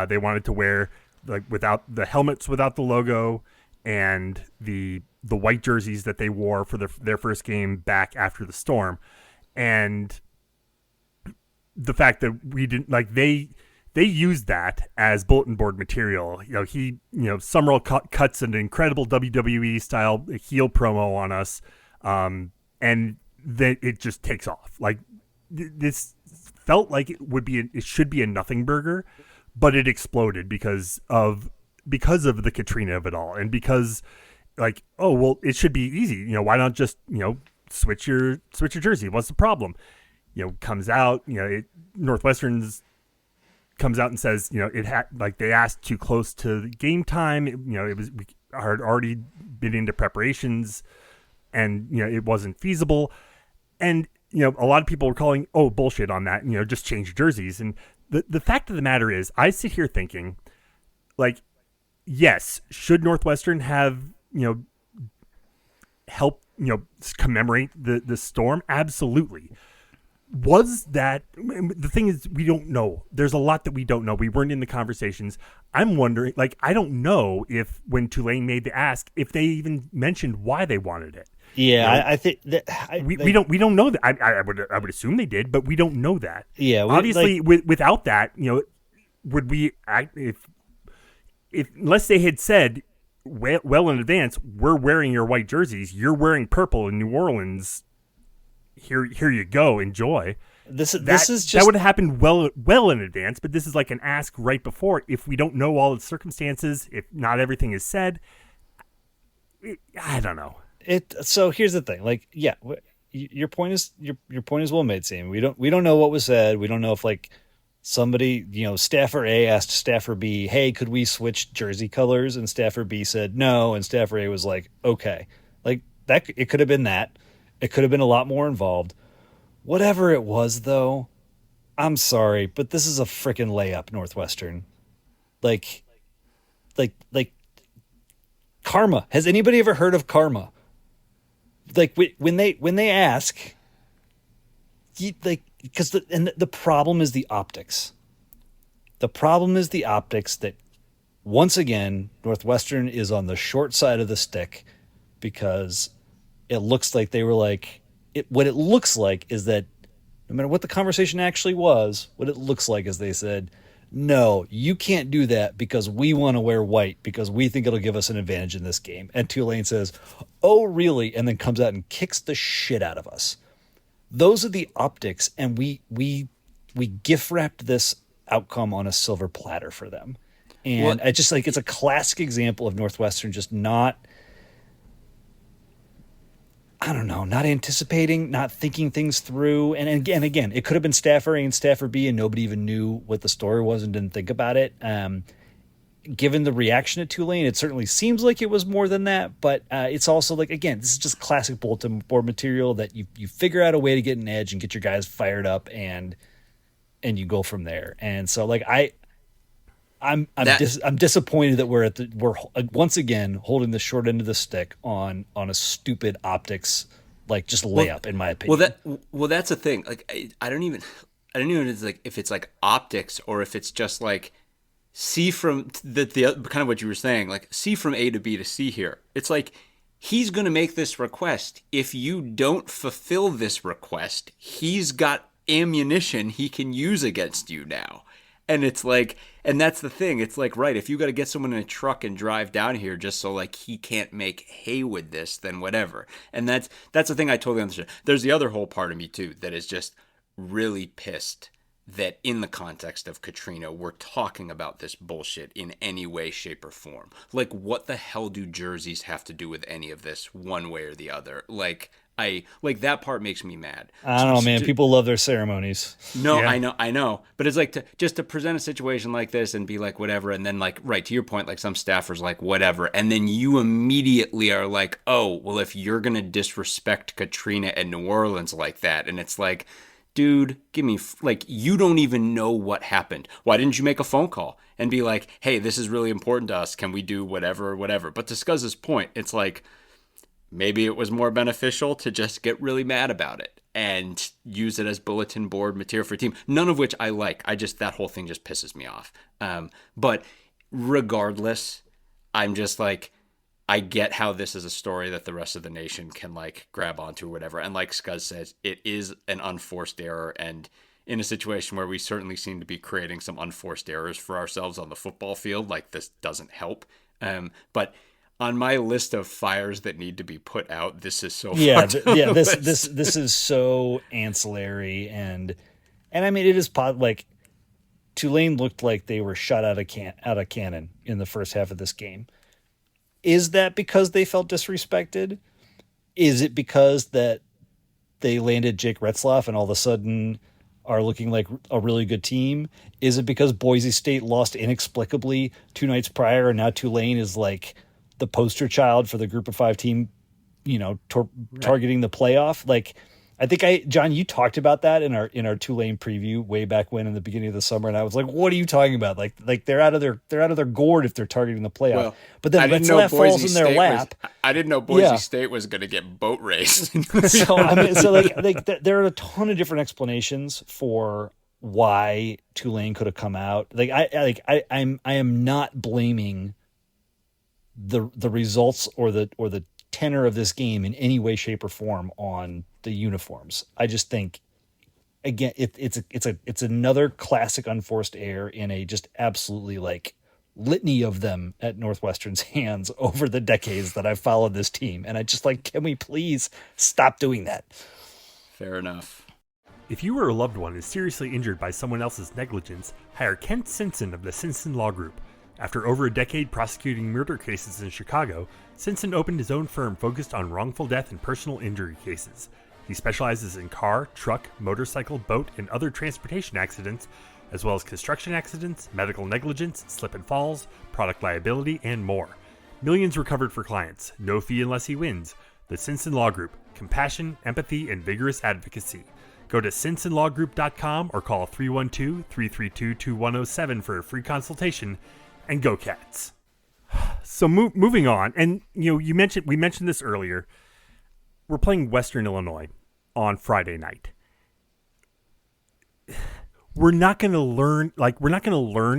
They wanted to wear like without the helmets, without the logo, and the white jerseys that they wore for their first game back after the storm. And the fact that we didn't like they used that as bulletin board material. Summerall cuts an incredible WWE style heel promo on us, and then it just takes off. Like this felt like it should be a nothing burger, but it exploded because of the Katrina of it all, and because like, oh well, it should be easy. Why not just switch your jersey? What's the problem? Comes out, Northwestern's comes out and says, it had like they asked too close to the game time. It was we had already been into preparations, and it wasn't feasible. And a lot of people were calling bullshit on that. Just change jerseys. And the fact of the matter is, I sit here thinking, like, yes, should Northwestern have help commemorate the storm? Absolutely. Was that the thing is we don't know. There's a lot that we don't know. We weren't in the conversations. I'm wondering, like, I don't know if when Tulane made the ask, if they even mentioned why they wanted it. Yeah, I think that we don't know that. I would assume they did, but we don't know that. Yeah, obviously, without that, would we act if unless they had said well in advance, we're wearing your white jerseys, you're wearing purple in New Orleans. Here you go, enjoy. This is just that would have happened well in advance, but this is like an ask right before. If we don't know all the circumstances, if not everything is said, I don't know. So here's the thing, like, yeah, your point is well made, Sam. We don't know what was said. We don't know if like somebody, staffer A asked staffer B, hey, could we switch jersey colors? And staffer B said no, and staffer A was like, okay. Like that, it could have been that. It could have been a lot more involved. Whatever it was, though, I'm sorry, but this is a freaking layup, Northwestern. Like karma. Has anybody ever heard of karma? Like when they ask, because the problem is the optics. The problem is the optics that once again Northwestern is on the short side of the stick because it looks like they were like what it looks like is that no matter what the conversation actually was, what it looks like is they said, no, you can't do that because we want to wear white because we think it'll give us an advantage in this game. And Tulane says, oh, really? And then comes out and kicks the shit out of us. Those are the optics. And we gift wrapped this outcome on a silver platter for them. And I just like, it's a classic example of Northwestern just not, I don't know, not anticipating, not thinking things through. And again, it could have been Stafford A and Stafford B, and nobody even knew what the story was and didn't think about it. Given the reaction at Tulane, it certainly seems like it was more than that. But it's also like, again, this is just classic bulletin board material that you figure out a way to get an edge and get your guys fired up, and you go from there. And so, like, I'm disappointed that we're once again holding the short end of the stick on a stupid optics, like, just layup, in my opinion. That's the thing. Like, I don't even it's like if it's like optics or if it's just like see from the kind of what you were saying, like see from A to B to C here. It's like he's going to make this request. If you don't fulfill this request, he's got ammunition he can use against you now. And it's like, and that's the thing. It's like, right, if you got to get someone in a truck and drive down here just so like he can't make hay with this, then whatever. And that's the thing I totally understand. There's the other whole part of me too that is just really pissed that in the context of Katrina, we're talking about this bullshit in any way, shape, or form. Like, what the hell do jerseys have to do with any of this one way or the other? Like that part makes me mad. I don't know, man. People love their ceremonies. No, yeah. I know. But it's like to present a situation like this and be like, whatever. And then like, right, to your point, like some staffers like, whatever. And then you immediately are like, oh, well, if you're going to disrespect Katrina and New Orleans like that. And it's like, dude, give me, like, you don't even know what happened. Why didn't you make a phone call and be like, hey, this is really important to us. Can we do whatever or whatever? But to Scuz's point, it's like, maybe it was more beneficial to just get really mad about it and use it as bulletin board material for a team, none of which I like. That whole thing just pisses me off. But regardless, I'm just like, I get how this is a story that the rest of the nation can like grab onto or whatever. And like Scuzz says, it is an unforced error. And in a situation where we certainly seem to be creating some unforced errors for ourselves on the football field, like this doesn't help. But on my list of fires that need to be put out, this is so this is so ancillary, and I mean, it is like Tulane looked like they were shot out of cannon in the first half of this game. Is that because they felt disrespected? Is it because that they landed Jake Retzlaff and all of a sudden are looking like a really good team? Is it because Boise State lost inexplicably 2 nights prior and now Tulane is like the poster child for the group of 5 team, targeting the playoff? Like, I think John, you talked about that in our Tulane preview way back when in the beginning of the summer, and I was like, "What are you talking about? Like they're out of their gourd if they're targeting the playoff." Well, but then Retzlaff falls in their lap. I didn't know Boise State was going to get boat raced. So I mean, there are a ton of different explanations for why Tulane could have come out. I am not blaming the results or the tenor of this game in any way, shape, or form on the uniforms. I just think, again, it's another classic unforced error in a just absolutely like litany of them at Northwestern's hands over the decades that I've followed this team. And I just like, can we please stop doing that? Fair enough. If you or a loved one is seriously injured by someone else's negligence, hire Kent Simpson of the Simpson Law Group. After over a decade prosecuting murder cases in Chicago, Simpson opened his own firm focused on wrongful death and personal injury cases. He specializes in car, truck, motorcycle, boat, and other transportation accidents, as well as construction accidents, medical negligence, slip and falls, product liability, and more. Millions recovered for clients, no fee unless he wins. The Simpson Law Group, compassion, empathy, and vigorous advocacy. Go to simpsonlawgroup.com or call 312-332-2107 for a free consultation. And go Cats. So moving on, and we mentioned this earlier. We're playing Western Illinois on Friday night. We're not going to learn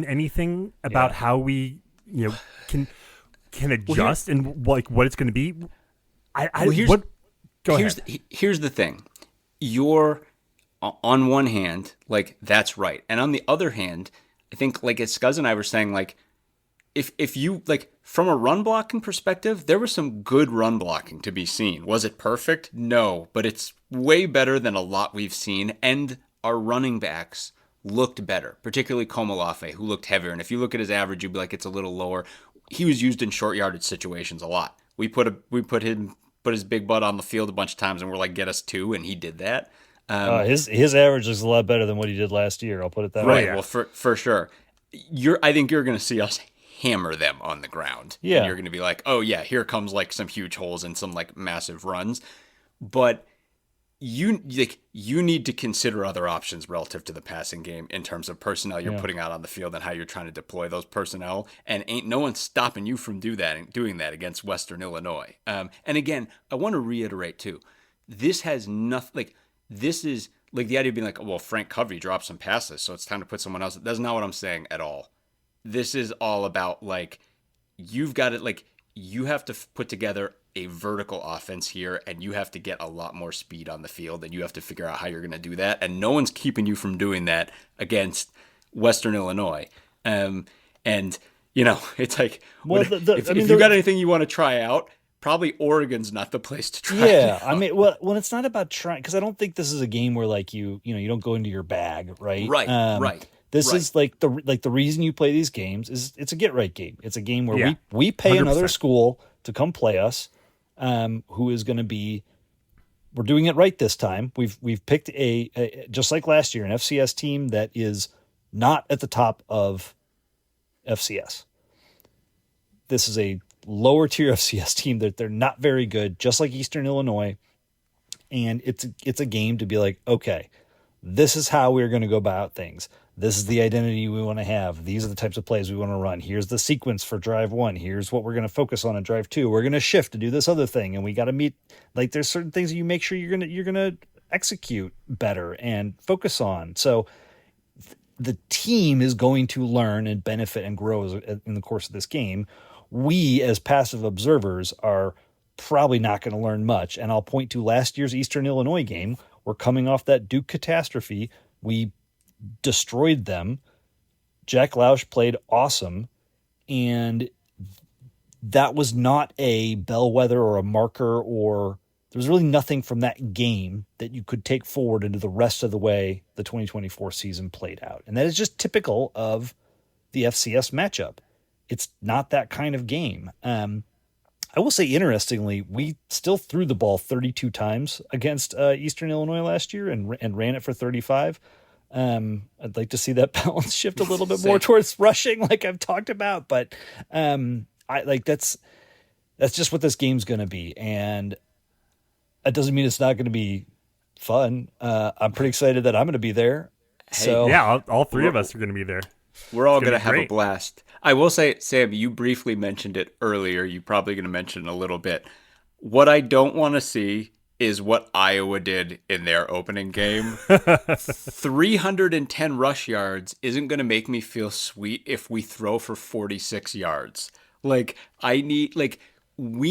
anything about how we can adjust and like what it's going to be. Go ahead. Here's the thing. You're on one hand, like, that's right, and on the other hand, I think like as Scuzz and I were saying, like if you like from a run blocking perspective, there was some good run blocking to be seen. Was it perfect? No, but it's way better than a lot we've seen. And our running backs looked better, particularly Komolafe, who looked heavier. And if you look at his average, you'd be like, it's a little lower. He was used in short yardage situations a lot. We put his big butt on the field a bunch of times, and we're like, get us two, and he did that. His average is a lot better than what he did last year. I'll put it that Right. way. Well, for sure. I think you're going to see us hammer them on the ground. Yeah. And you're going to be like, oh yeah, here comes like some huge holes and some like massive runs. But you need to consider other options relative to the passing game in terms of personnel you're putting out on the field and how you're trying to deploy those personnel. And ain't no one stopping you from doing that against Western Illinois. And again, I want to reiterate too, this has nothing like this is like the idea of being like, oh, well, Frank Covey dropped some passes, so it's time to put someone else. That's not what I'm saying at all. This is all about like you've got it like you have to put together a vertical offense here, and you have to get a lot more speed on the field, and you have to figure out how you're going to do that, and no one's keeping you from doing that against Western Illinois. And it's like, if you got anything you want to try out, probably Oregon's not the place to try. Yeah, I mean, well, it's not about trying, because I don't think this is a game where like you don't go into your bag, right? Right. This is like the reason you play these games is it's a get right game. It's a game where we pay 100%. another school to come play us, who is going to be. We're doing it right this time. We've picked a just like last year, an FCS team that is not at the top of FCS. This is a lower tier FCS team that they're not very good, just like Eastern Illinois. And it's a game to be like, okay, this is how we're going to go about things. This is the identity we want to have. These are the types of plays we want to run. Here's the sequence for drive 1. Here's what we're going to focus on in drive 2. We're going to shift to do this other thing. And we got to meet, like, there's certain things that you make sure you're going to execute better and focus on. So the team is going to learn and benefit and grow in the course of this game. We, as passive observers, are probably not going to learn much. And I'll point to last year's Eastern Illinois game. We're coming off that Duke catastrophe. We destroyed them. Jack Lausch played awesome. And that was not a bellwether or a marker, or there was really nothing from that game that you could take forward into the rest of the way the 2024 season played out. And that is just typical of the FCS matchup. It's not that kind of game. I will say, interestingly, we still threw the ball 32 times against Eastern Illinois last year and ran it for 35. I'd like to see that balance shift a little bit more towards rushing, like I've talked about. But that's just what this game's going to be, and it doesn't mean it's not going to be fun. I'm pretty excited that I'm going to be there. So yeah, all three of us are going to be there. We're all going to have a blast. I will say, Sam, you briefly mentioned it earlier. You're probably going to mention it a little bit. What I don't want to see is what Iowa did in their opening game. 310 rush yards isn't going to make me feel sweet if we throw for 46 yards. We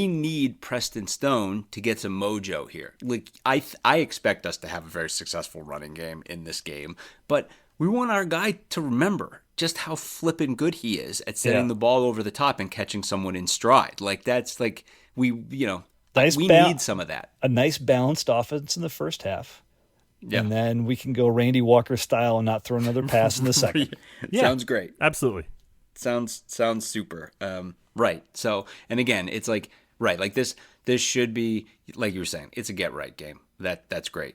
need Preston Stone to get some mojo here. Like, I expect us to have a very successful running game in this game, but we want our guy to remember just how flippin' good he is at sending the ball over the top and catching someone in stride. Like, that's like, we need some of that. A nice balanced offense in the first half. Yeah. And then we can go Randy Walker style and not throw another pass in the second. Yeah, sounds great. Absolutely. Sounds super. Right. So, and again, it's like, right, like this should be, like you were saying, it's a get right game. That's great.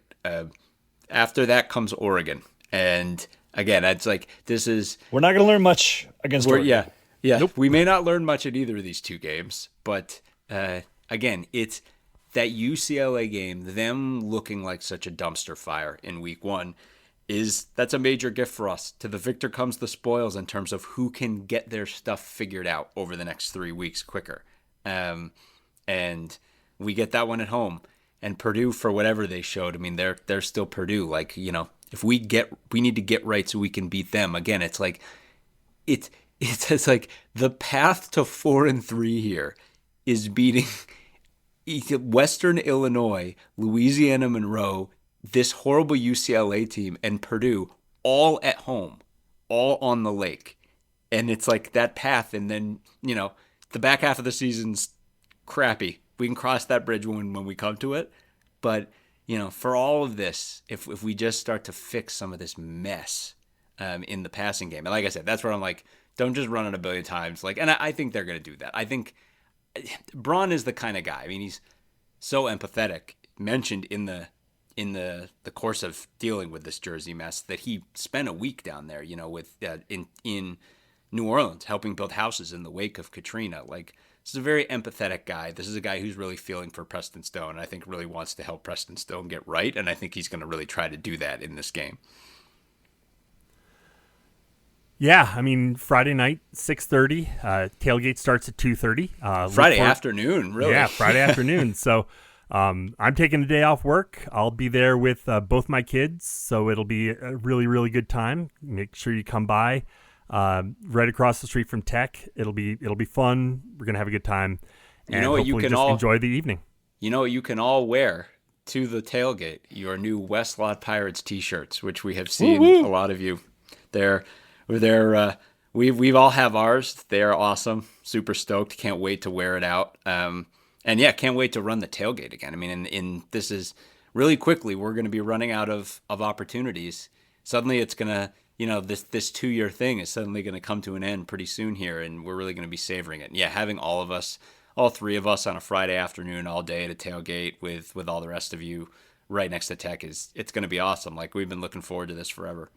After that comes Oregon. And again, it's like, we're not going to learn much against Oregon. Yeah. Nope. We may not learn much at either of these two games, but again, it's that UCLA game, them looking like such a dumpster fire in week 1, that's a major gift for us. To the victor comes the spoils in terms of who can get their stuff figured out over the next 3 weeks quicker. And we get that one at home. And Purdue, for whatever they showed, I mean, they're still Purdue. Like, if we need to get right so we can beat them. Again, it's like it's like the path to 4-3 here is beating Western Illinois, Louisiana Monroe, this horrible UCLA team, and Purdue all at home. all on the lake. And it's like that path, and then, the back half of the season's crappy. We can cross that bridge when we come to it. But, for all of this, if we just start to fix some of this mess in the passing game. And like I said, that's where I'm like, don't just run it a billion times. And I think they're going to do that. I think Braun is the kind of guy. I mean, he's so empathetic, mentioned in the course of dealing with this jersey mess, that he spent a week down there, with in New Orleans, helping build houses in the wake of Katrina. This is a very empathetic guy. This is a guy who's really feeling for Preston Stone, and I think really wants to help Preston Stone get right, and I think he's going to really try to do that in this game. Yeah, I mean, Friday night, 6:30. Tailgate starts at 2:30. Friday afternoon, really. Yeah, Friday afternoon. So I'm taking the day off work. I'll be there with both my kids, so it'll be a really, really good time. Make sure you come by. Right across the street from Tech. It'll be fun. We're gonna have a good time. And hopefully just enjoy the evening. You know what you can all wear to the tailgate? Your new Westlot Pirates T-shirts, which we have seen a lot of you. We've all have ours. They're awesome. Super stoked. Can't wait to wear it out. And yeah, can't wait to run the tailgate again. I mean, in this is really quickly, we're going to be running out of opportunities. Suddenly it's going to, this 2-year thing is suddenly going to come to an end pretty soon here, and we're really going to be savoring it. And yeah, having all three of us on a Friday afternoon all day at a tailgate with all the rest of you right next to Tech it's going to be awesome. We've been looking forward to this forever.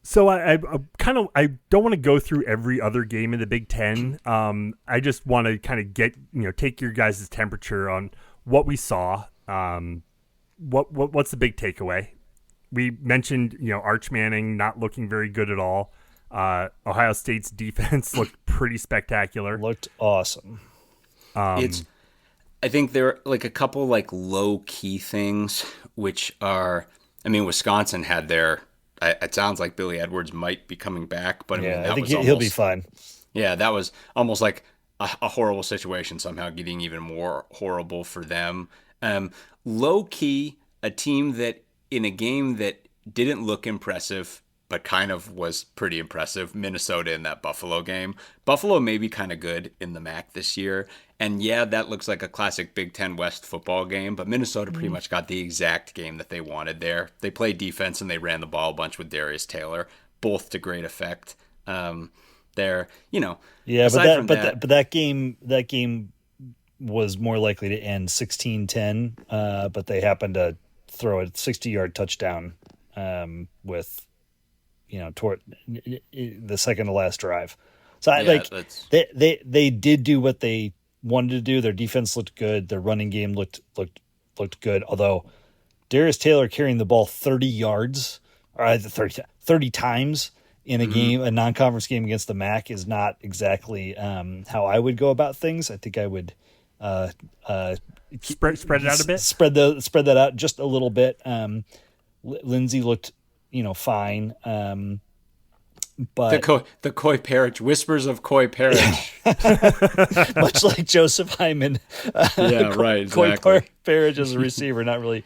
So I don't want to go through every other game in the Big Ten. I just want to kind of take your guys' temperature on what we saw. What's the big takeaway? We mentioned Arch Manning not looking very good at all. Ohio State's defense looked pretty spectacular. Looked awesome. I think there are a couple low key things, which are, Wisconsin had their. It sounds like Billy Edwards might be coming back, but I think he'll be fine. Yeah, that was almost like a horrible situation, somehow getting even more horrible for them. Low key, a team that in a game that didn't look impressive, but kind of was pretty impressive, Minnesota in that Buffalo game. Buffalo may be kind of good in the MAC this year. And yeah, that looks like a classic Big Ten West football game, but Minnesota pretty much got the exact game that they wanted there. They played defense and they ran the ball a bunch with Darius Taylor, both to great effect. Yeah, but that game was more likely to end 16-10, but they happened to throw a 60-yard touchdown with toward the second to last drive. So they did do what they wanted to do. Their defense looked good. Their running game looked good. Although Darius Taylor carrying the ball 30 yards or 30 times in a game, a non-conference game against the MAC is not exactly how I would go about things. I think I would spread it out a bit. Spread that out just a little bit. Lindsey looked fine. But the Coy Parrish, whispers of Coy Parrish, much like Joseph Hyman. Yeah, right. Exactly. Coy Parrish as a receiver, not really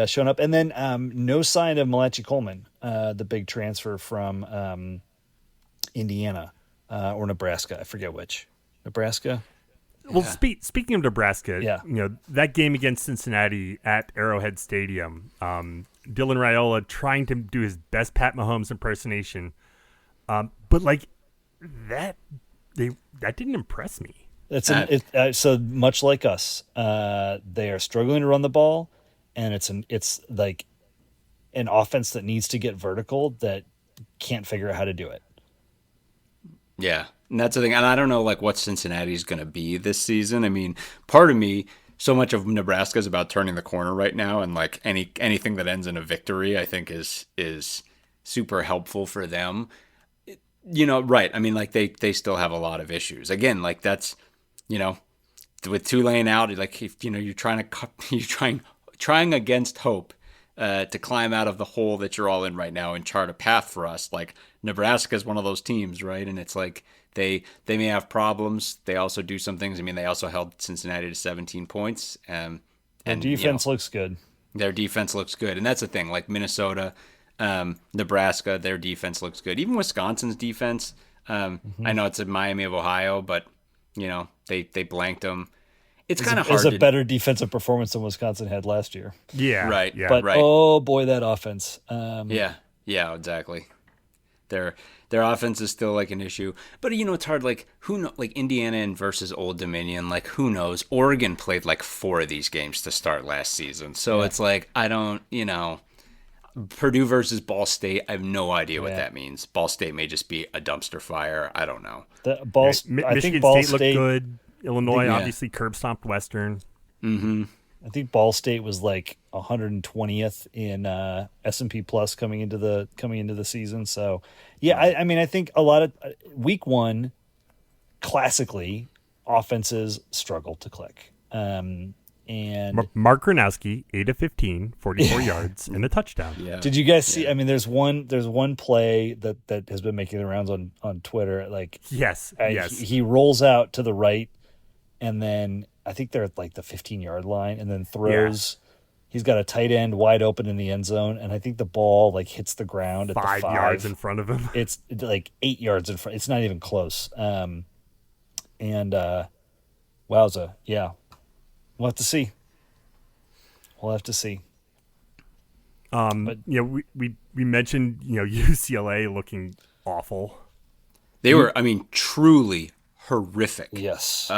showing up. And then no sign of Malachi Coleman, the big transfer from Indiana or Nebraska. I forget which. Nebraska. Well, speaking of Nebraska, yeah. That game against Cincinnati at Arrowhead Stadium, Dylan Raiola trying to do his best Pat Mahomes impersonation, but that didn't impress me. So much like us, they are struggling to run the ball, and it's like an offense that needs to get vertical that can't figure out how to do it. Yeah. And that's the thing. And I don't know what Cincinnati's going to be this season. I mean, part of me, so much of Nebraska is about turning the corner right now. And anything that ends in a victory, I think is super helpful for them. Right. I mean, they still have a lot of issues. Again, that's, with Tulane out, you're trying against hope to climb out of the hole that you're all in right now and chart a path for us. Nebraska is one of those teams, right? And it's they may have problems. They also do some things. I mean, they also held Cincinnati to 17 points. And defense looks good. Their defense looks good. And that's the thing. Minnesota, Nebraska, their defense looks good. Even Wisconsin's defense. I know it's in Miami of Ohio, but they blanked them. It's kind of hard. It's a better defensive performance than Wisconsin had last year. Yeah, Right. Yeah, But right. oh boy, that offense. Yeah, exactly. Their offense is still like an issue, but it's hard. Like like Indiana and versus Old Dominion. Like who knows? Oregon played like 4 of these games to start last season, so it's like I don't. Purdue versus Ball State. I have no idea what that means. Ball State may just be a dumpster fire. I don't know. I Michigan think Ball State State looked good. Illinois Yeah. obviously curb stomped Western. I think Ball State was like 120th in S&P Plus coming into the season. So yeah, I mean I think a lot of week 1 classically offenses struggle to click. And Mark Gronowski, 8 of 15, 44 yards, and a touchdown. Yeah. did you guys see? I mean, there's one play that has been making the rounds on Twitter. Like Yes. he rolls out to the right, and then I think they're at like the 15-yard line, and then throws. Yeah. He's got a tight end wide open in the end zone, and I think the ball like hits the ground at 5 the 5 yards in front of him. It's like 8 yards in front. It's not even close. Wowza, yeah. We'll have to see. But we mentioned UCLA looking awful. They were, truly horrific. yes,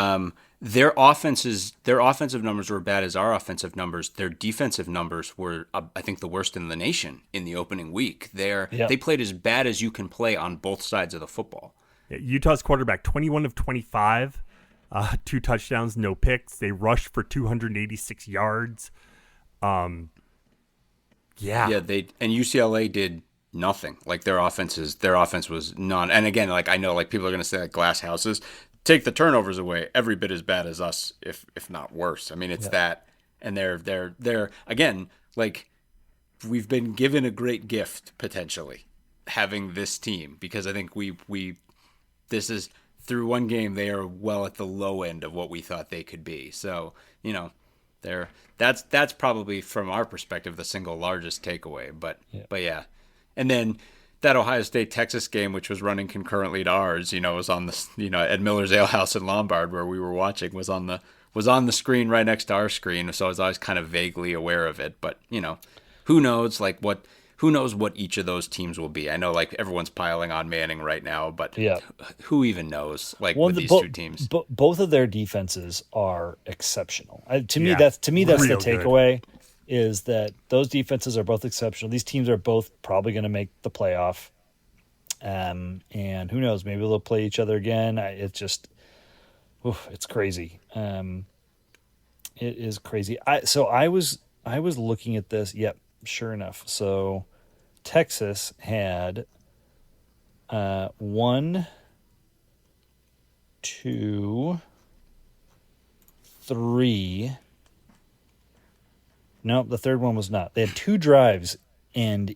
Their offensive numbers were bad as our offensive numbers. Their defensive numbers were, I think, the worst in the nation in the opening week. They played as bad as you can play on both sides of the football. Yeah, Utah's quarterback, 21 of 25, 2 touchdowns, no picks. They rushed for 286 yards. Yeah, and UCLA did nothing. Like their offense was non. And again, like I know, like people are going to say like glass houses. Take the turnovers away, every bit as bad as us, if not worse. I mean, it's that, and they're again, like we've been given a great gift potentially having this team, because I think this is through one game they are well at the low end of what we thought they could be. So that's probably from our perspective the single largest takeaway. But yeah, and then that Ohio State Texas game, which was running concurrently to ours, was on the at Miller's Ale House in Lombard where we were watching, was on the screen right next to our screen. So I was always kind of vaguely aware of it. But who knows what each of those teams will be? I know like everyone's piling on Manning right now, but who even knows? Like with these two teams, both of their defenses are exceptional. To me, Yeah. that's the Real takeaway. Is that those defenses are both exceptional. These teams are both probably going to make the playoff. And who knows, maybe they'll play each other again. It's just, it's crazy. It is crazy. I was looking at this. Yep. Sure enough. So Texas had 1, 2, 3. No, the third one was not. They had 2 drives end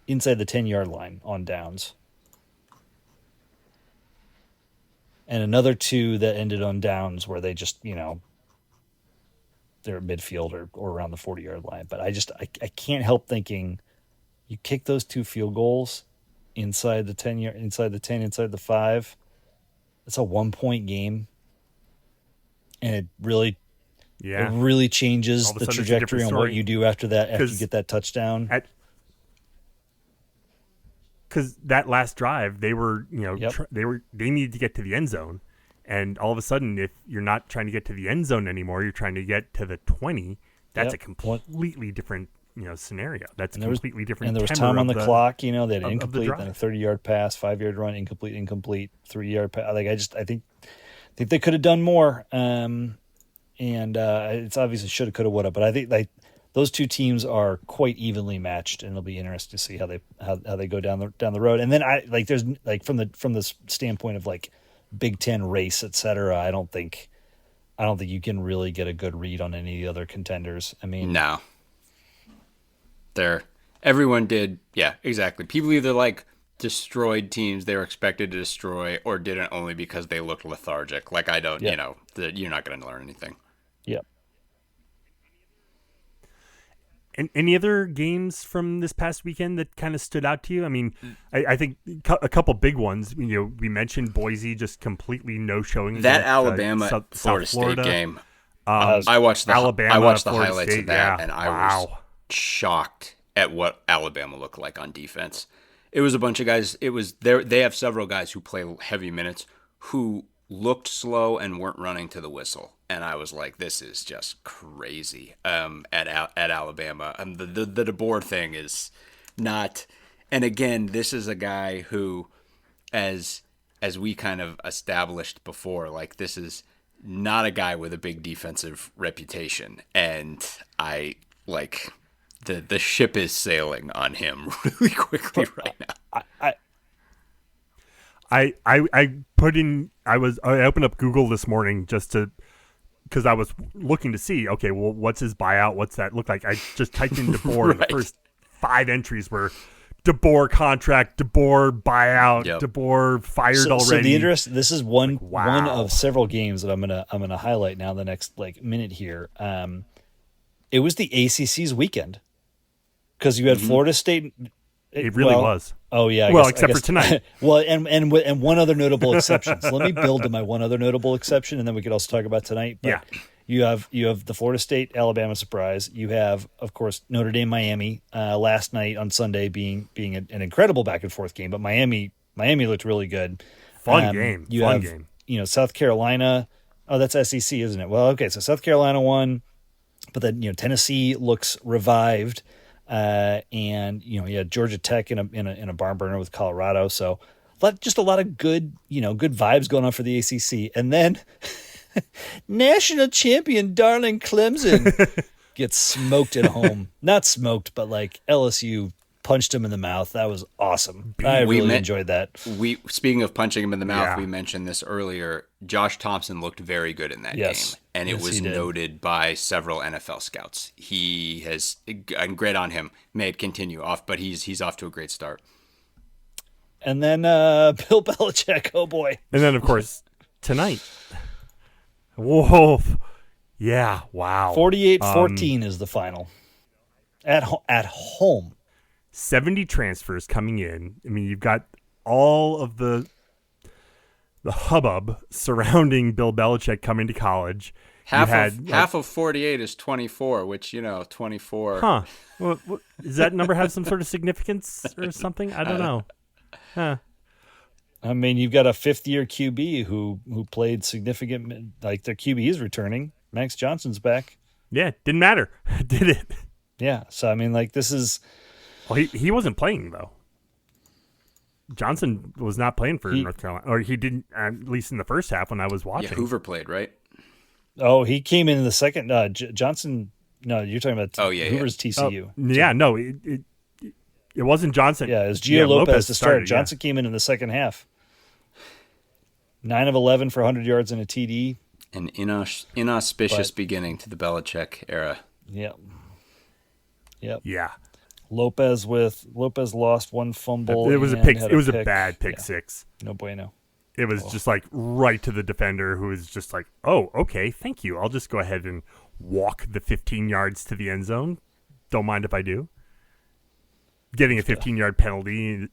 inside the 10-yard line on downs. And another 2 that ended on downs where they just, they're at midfield or around the 40-yard line. But I can't help thinking you kick those 2 field goals inside the 10, inside the 5. It's a 1-point game. And it really changes the trajectory on what you do after that, after you get that touchdown. Because that last drive, they were, they needed to get to the end zone, and all of a sudden, if you're not trying to get to the end zone anymore, you're trying to get to the 20. That's a completely different, scenario. That's a completely different. And there was time on the clock. They had an incomplete, then a 30-yard pass, 5-yard run, incomplete, 3-yard pass. Like I think they could have done more. And it's obviously shoulda, coulda, woulda. But I think like those two teams are quite evenly matched, and it'll be interesting to see how they go down the road. And then there's like from the standpoint of like Big Ten race, et cetera. I don't think you can really get a good read on any of the other contenders. I mean, no, everyone did, yeah, exactly. People either like destroyed teams they were expected to destroy, or didn't only because they looked lethargic. Like I don't, you're not going to learn anything. Yep. And any other games from this past weekend that kind of stood out to you? I mean, I think a couple big ones. We mentioned Boise just completely no showing. That against, Alabama South Florida Florida. State game. Um, I watched the Alabama, I watched the Florida highlights State, of that, yeah. and I was shocked at what Alabama looked like on defense. It was a bunch of guys. It was there. They have several guys who play heavy minutes who looked slow and weren't running to the whistle, and I was like, "This is just crazy." At Alabama, the DeBoer thing is not. And again, this is a guy who, as we kind of established before, like this is not a guy with a big defensive reputation, and I like the ship is sailing on him really quickly right now. I put in. I opened up Google this morning just to because I was looking to see. Okay, well, what's his buyout? What's that look like? I just typed in DeBoer, and the first 5 entries were DeBoer contract, DeBoer buyout, DeBoer fired already. So the interest. This is one Wow. of several games that I'm gonna highlight now. The next minute here. It was the ACC's weekend because you had Florida State. It really was. Oh yeah. Well, except for tonight. Well, and one other notable exception. So let me build to my one other notable exception, and then we could also talk about tonight. But you have the Florida State Alabama surprise. You have, of course, Notre Dame Miami last night on Sunday being an incredible back and forth game. But Miami looked really good. Fun game. South Carolina. Oh, that's SEC, isn't it? Well, okay. So South Carolina won, but then Tennessee looks revived. And you had Georgia Tech in a barn burner with Colorado, so just a lot of good vibes going on for the ACC. And then national champion darling Clemson gets smoked at home. Not smoked, but like LSU punched him in the mouth. That was awesome. I really enjoyed that. Speaking of punching him in the mouth, we mentioned this earlier. Josh Thompson looked very good in that game, and it was noted by several NFL scouts. He has, and great on him. May it continue off, but he's off to a great start. And then Bill Belichick, oh boy. And then of course tonight. Whoa. Yeah, wow. 48-14 is the final. At home. 70 transfers coming in. I mean, you've got all of the hubbub surrounding Bill Belichick coming to college. Half of 48 is 24, which 24. Huh? Well, does that number have some sort of significance or something? I don't know. Huh? I mean, you've got a 5th-year QB who played significant. Like their QB is returning. Max Johnson's back. Yeah, didn't matter, did it? Yeah. So I mean, like this is. Well, he wasn't playing though. Johnson was not playing for North Carolina, or he didn't, at least in the first half when I was watching. Yeah, Hoover played, right? Oh, he came in the second. Johnson. No, you're talking about. Hoover's TCU. No, it wasn't Johnson. Yeah, it was Gio Lopez to start. Johnson came in the second half. 9 of 11 for 100 yards and a TD. An inauspicious beginning to the Belichick era. Yep. Yeah. Lopez lost one fumble. It was a pick. It was a bad pick six. No bueno. It was just like right to the defender, who was just like, "Oh, okay, thank you. I'll just go ahead and walk the 15 yards to the end zone. Don't mind if I do." Getting a 15-yard penalty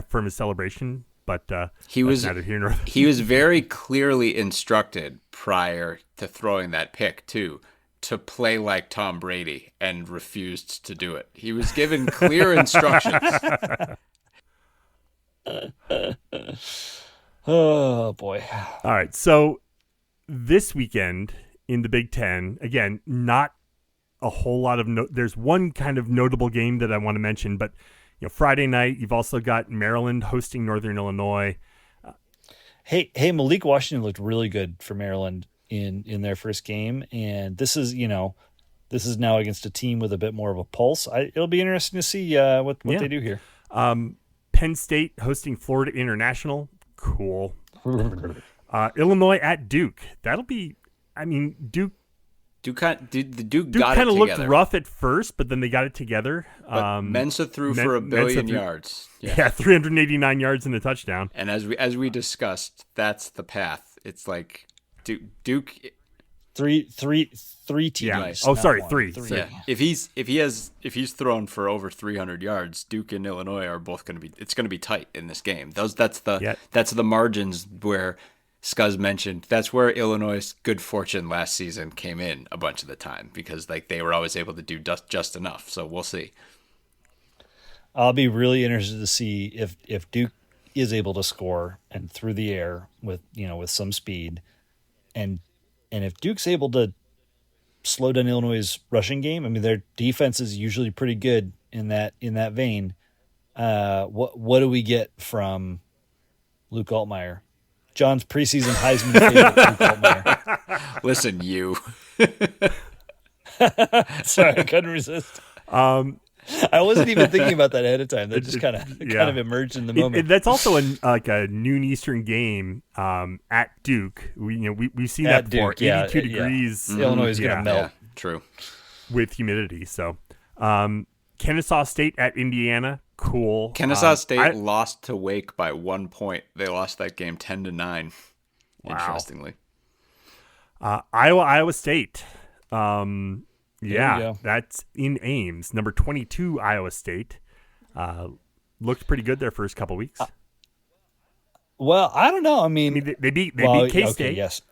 from his celebration, but he was neither here nor there. He was very clearly instructed prior to throwing that pick too, to play like Tom Brady, and refused to do it. He was given clear instructions. Oh, boy. All right, so this weekend in the Big Ten, again, not a whole lot of there's one kind of notable game that I want to mention, but Friday night, you've also got Maryland hosting Northern Illinois. Hey, Malik Washington looked really good for Maryland in their first game, and this is now against a team with a bit more of a pulse. It'll be interesting to see what they do here. Penn State hosting Florida International, cool. Illinois at Duke, that'll be. I mean, Duke kind of looked rough at first, but then they got it together. Mensa threw for 1 billion yards. Yeah, 389 yards and a touchdown. And as we discussed, that's the path. It's like Duke Three TDs. Yeah. Right. Oh, not sorry, one. three. Yeah, if he's thrown for over 300 yards, Duke and Illinois are both going to be. It's going to be tight in this game. That's the margins where Scuzz mentioned. That's where Illinois' good fortune last season came in a bunch of the time because like they were always able to do just enough. So we'll see. I'll be really interested to see if Duke is able to score and through the air with some speed, and if Duke's able to slow down Illinois' rushing game. I mean, their defense is usually pretty good in that vein. What do we get from Luke Altmaier? John's preseason Heisman favorite, Luke Altmaier. Listen, you. Sorry, I couldn't resist. I wasn't even thinking about that ahead of time. That just kind of emerged in the moment. That's also a noon Eastern game at Duke. We've seen that before. Duke, 82 degrees. Yeah. Illinois is going to melt. Yeah, true. With humidity. So, Kennesaw State at Indiana. Cool. Kennesaw State lost to Wake by 1 point. They lost that game 10-9. Wow. Interestingly. Iowa State. Yeah, that's in Ames. Number 22, Iowa State. Looked pretty good their first couple weeks. Well, I don't know. I mean they beat K-State. Okay, yes.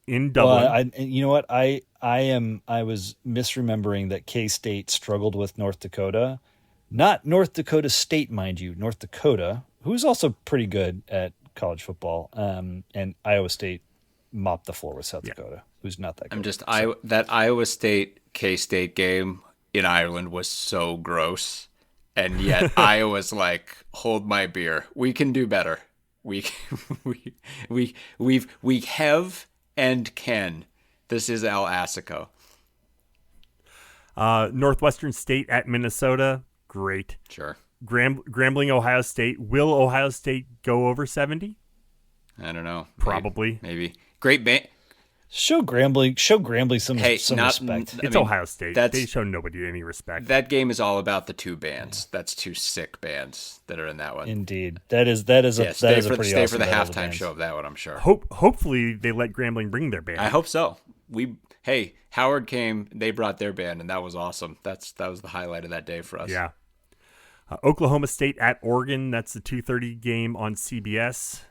In Dublin. Well, you know what? I was misremembering that K-State struggled with North Dakota. Not North Dakota State, mind you. North Dakota, who's also pretty good at college football. And Iowa State mopped the floor with South Dakota, who's not that good. That Iowa State K-State game in Ireland was so gross, and yet Iowa's like, hold my beer, we can do better. We have and can. This is Al Assico. Northwestern State at Minnesota, great. Sure. Grambling Ohio State. Will Ohio State go over 70? I don't know. Probably. Maybe. Great band. Show Grambling some respect. It's Ohio State. They show nobody any respect. That game is all about the two bands. That's two sick bands that are in that one. Indeed, that is a pretty stay awesome for the battle of halftime bands. show of that one. I'm sure. Hopefully they let Grambling bring their band. I hope so. Howard came. They brought their band, and that was awesome. That was the highlight of that day for us. Yeah. Oklahoma State at Oregon. That's the 2:30 game on CBS.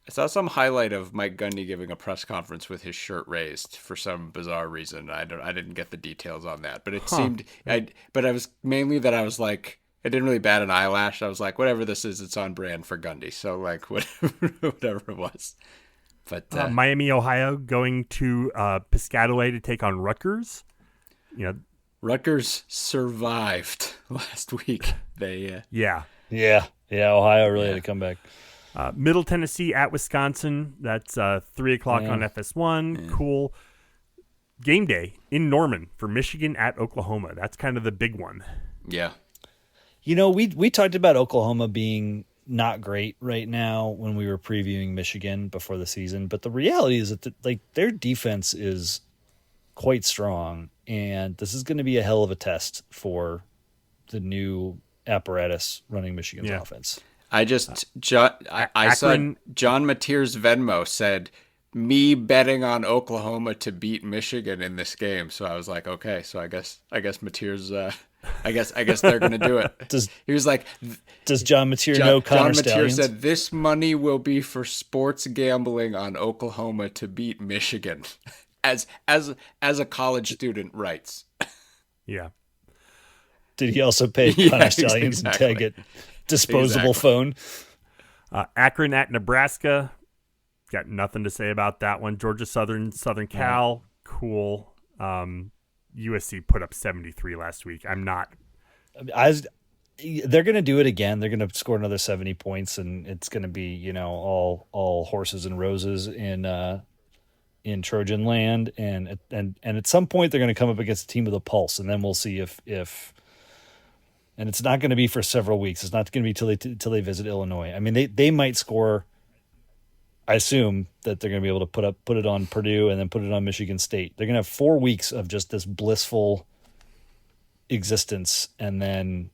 I saw some highlight of Mike Gundy giving a press conference with his shirt raised for some bizarre reason. I didn't get the details on that, but it seemed. But I was mainly that I was like, I didn't really bat an eyelash. I was like, whatever this is, it's on brand for Gundy. So like whatever it was. But Miami, Ohio, going to Piscataway to take on Rutgers. Rutgers survived last week. They yeah. Ohio really had to come back. Middle Tennessee at Wisconsin. That's 3 o'clock on FS1. Yeah. Cool. Game day in Norman for Michigan at Oklahoma. That's kind of the big one. Yeah. We talked about Oklahoma being not great right now when we were previewing Michigan before the season, but the reality is that their defense is quite strong, and this is going to be a hell of a test for the new apparatus running Michigan's offense. I saw John Mateer's Venmo said, me betting on Oklahoma to beat Michigan in this game. So I was like, okay, so I guess Mateer's, I guess they're going to do it. He was like, does John Mateer know Connor Stallions? John Mateer said, this money will be for sports gambling on Oklahoma to beat Michigan as a college student writes. Yeah. Did he also pay Connor Stallions and tag it? Disposable phone. Akron at Nebraska. Got nothing to say about that one. Georgia Southern Cal. Cool. USC put up 73 last week. They're going to do it again. They're going to score another 70 points, and it's going to be all horses and roses in Trojan land. And at some point they're going to come up against a team with a pulse, and then we'll see if. And it's not going to be for several weeks. It's not going to be till they visit Illinois. I mean, they might score. I assume that they're going to be able to put it on Purdue and then put it on Michigan State. They're going to have 4 weeks of just this blissful existence, and then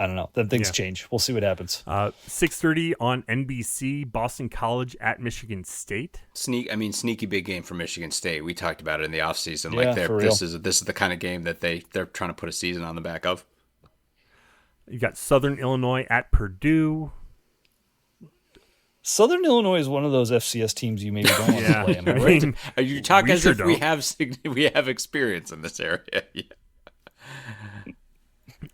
I don't know. Then things Yeah. change. We'll see what happens. 6:30 on NBC, Boston College at Michigan State. Sneaky big game for Michigan State. We talked about it in the offseason. Yeah, Like for real. this is the kind of game that they're trying to put a season on the back of. You got Southern Illinois at Purdue. Southern Illinois is one of those FCS teams you maybe don't want Yeah. to play. Am I I right? mean, Are you talking we as sure if we don't. have experience in this area? Yeah.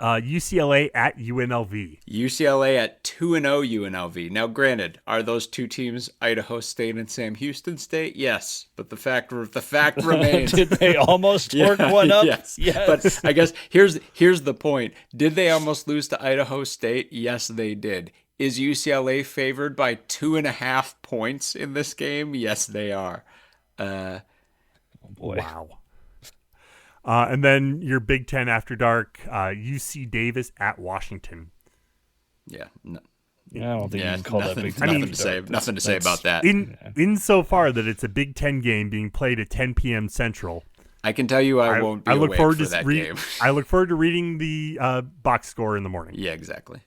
UCLA at UNLV. UCLA at 2-0 UNLV. Now, granted, are those two teams Idaho State and Sam Houston State? Yes, but the fact remains. Did they almost work one up? Yes. Yes. But I guess here's the point. Did they almost lose to Idaho State? Yes, they did. Is UCLA favored by 2.5 points in this game? Yes, they are. Boy. Wow. And then your Big Ten after dark, UC Davis at Washington. Yeah. I don't think you Yeah, can call that nothing, big. nothing to say about that. In so far that it's a Big Ten game being played at 10 p.m. Central. I can tell you I won't be awake for that game. I look forward to reading the box score in the morning. Yeah, exactly.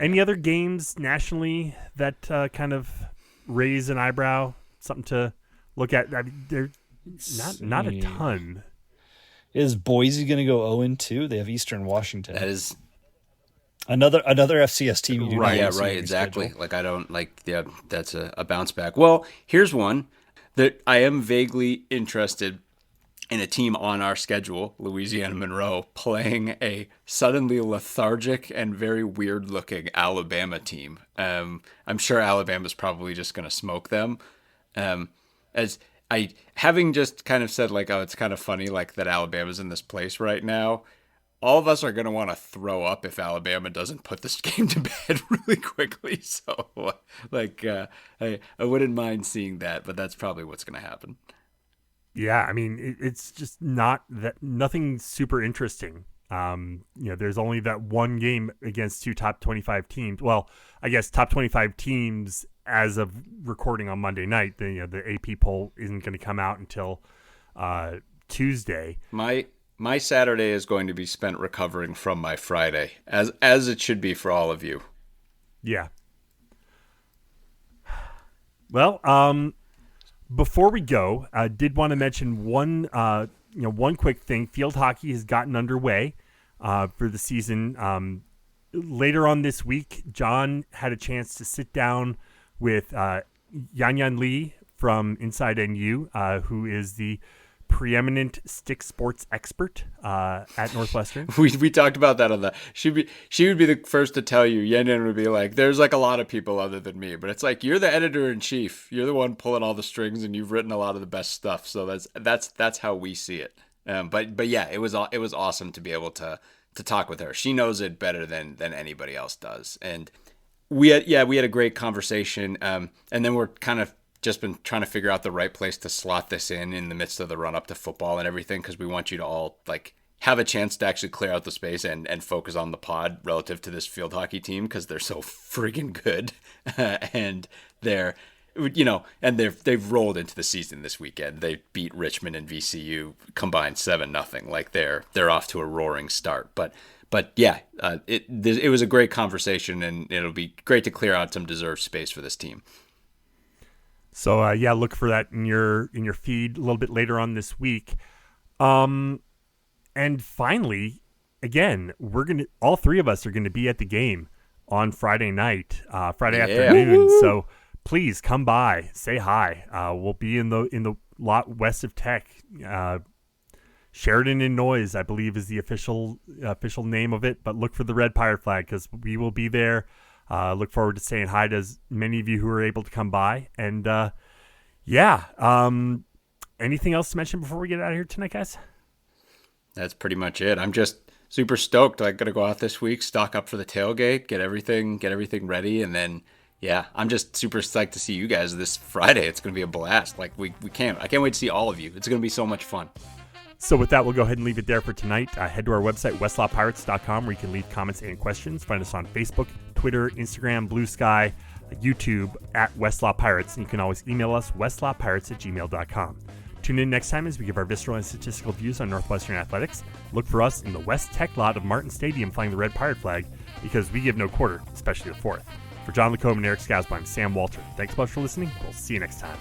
Any other games nationally that kind of raise an eyebrow? Something to look at? I mean, they're not a ton. Is Boise going to go 0-2? They have Eastern Washington. That is another FCS team. You do not right. Yeah, want to see right. on your Exactly. schedule. Like I don't like. Yeah, that's a bounce back. Well, here's one that I am vaguely interested in a team on our schedule, Louisiana Monroe, playing a suddenly lethargic and very weird-looking Alabama team. I'm sure Alabama's probably just going to smoke them. As I having just kind of said, like, oh, it's kind of funny, like that Alabama's in this place right now. All of us are going to want to throw up if Alabama doesn't put this game to bed really quickly. So, like, I wouldn't mind seeing that, but that's probably what's going to happen. Yeah, I mean, it's just nothing super interesting. There's only that one game against two top 25 teams. Well, I guess top 25 teams as of recording on Monday night. The AP poll isn't going to come out until Tuesday. My Saturday is going to be spent recovering from my Friday, as it should be for all of you. Yeah. Well, before we go, I did want to mention one quick thing. Field hockey has gotten underway for the season. Later on this week, John had a chance to sit down with Yan Lee from Inside NU, who is the preeminent stick sports expert at Northwestern. We talked about that on the. She would be the first to tell you. Yen would be like, "There's like a lot of people other than me, but it's like you're the editor in chief. You're the one pulling all the strings, and you've written a lot of the best stuff. So that's how we see it. But yeah, it was awesome to be able to talk with her. She knows it better than anybody else does, and we had a great conversation. And then we're kind of just been trying to figure out the right place to slot this in the midst of the run up to football and everything, because we want you to all like have a chance to actually clear out the space and focus on the pod relative to this field hockey team, because they're so freaking good. And they've rolled into the season this weekend. They beat Richmond and VCU combined 7-0. Like they're off to a roaring start. But yeah, it was a great conversation, and it'll be great to clear out some deserved space for this team. So look for that in your feed a little bit later on this week. And finally, again, all three of us are gonna be at the game on Friday night, afternoon. So please come by, say hi. We'll be in the lot west of Tech. Sheridan and Noise, I believe, is the official name of it. But look for the red pirate flag, because we will be there. Look forward to saying hi to as many of you who are able to come by. And anything else to mention before we get out of here tonight, guys? That's pretty much it. I'm just super stoked. I got to go out this week, stock up for the tailgate, get everything ready, and then I'm just super psyched to see you guys this Friday. It's going to be a blast. Like I can't wait to see all of you. It's going to be so much fun. So with that, we'll go ahead and leave it there for tonight. Head to our website, westlawpirates.com, where you can leave comments and questions. Find us on Facebook, Twitter, Instagram, Blue Sky, YouTube at Westlaw Pirates. And you can always email us, westlawpirates@gmail.com. Tune in next time as we give our visceral and statistical views on Northwestern athletics. Look for us in the West Tech lot of Martin Stadium flying the red pirate flag, because we give no quarter, especially the fourth. For John Lacombe and Eric Skasby, I'm Sam Walter. Thanks so much for listening. We'll see you next time.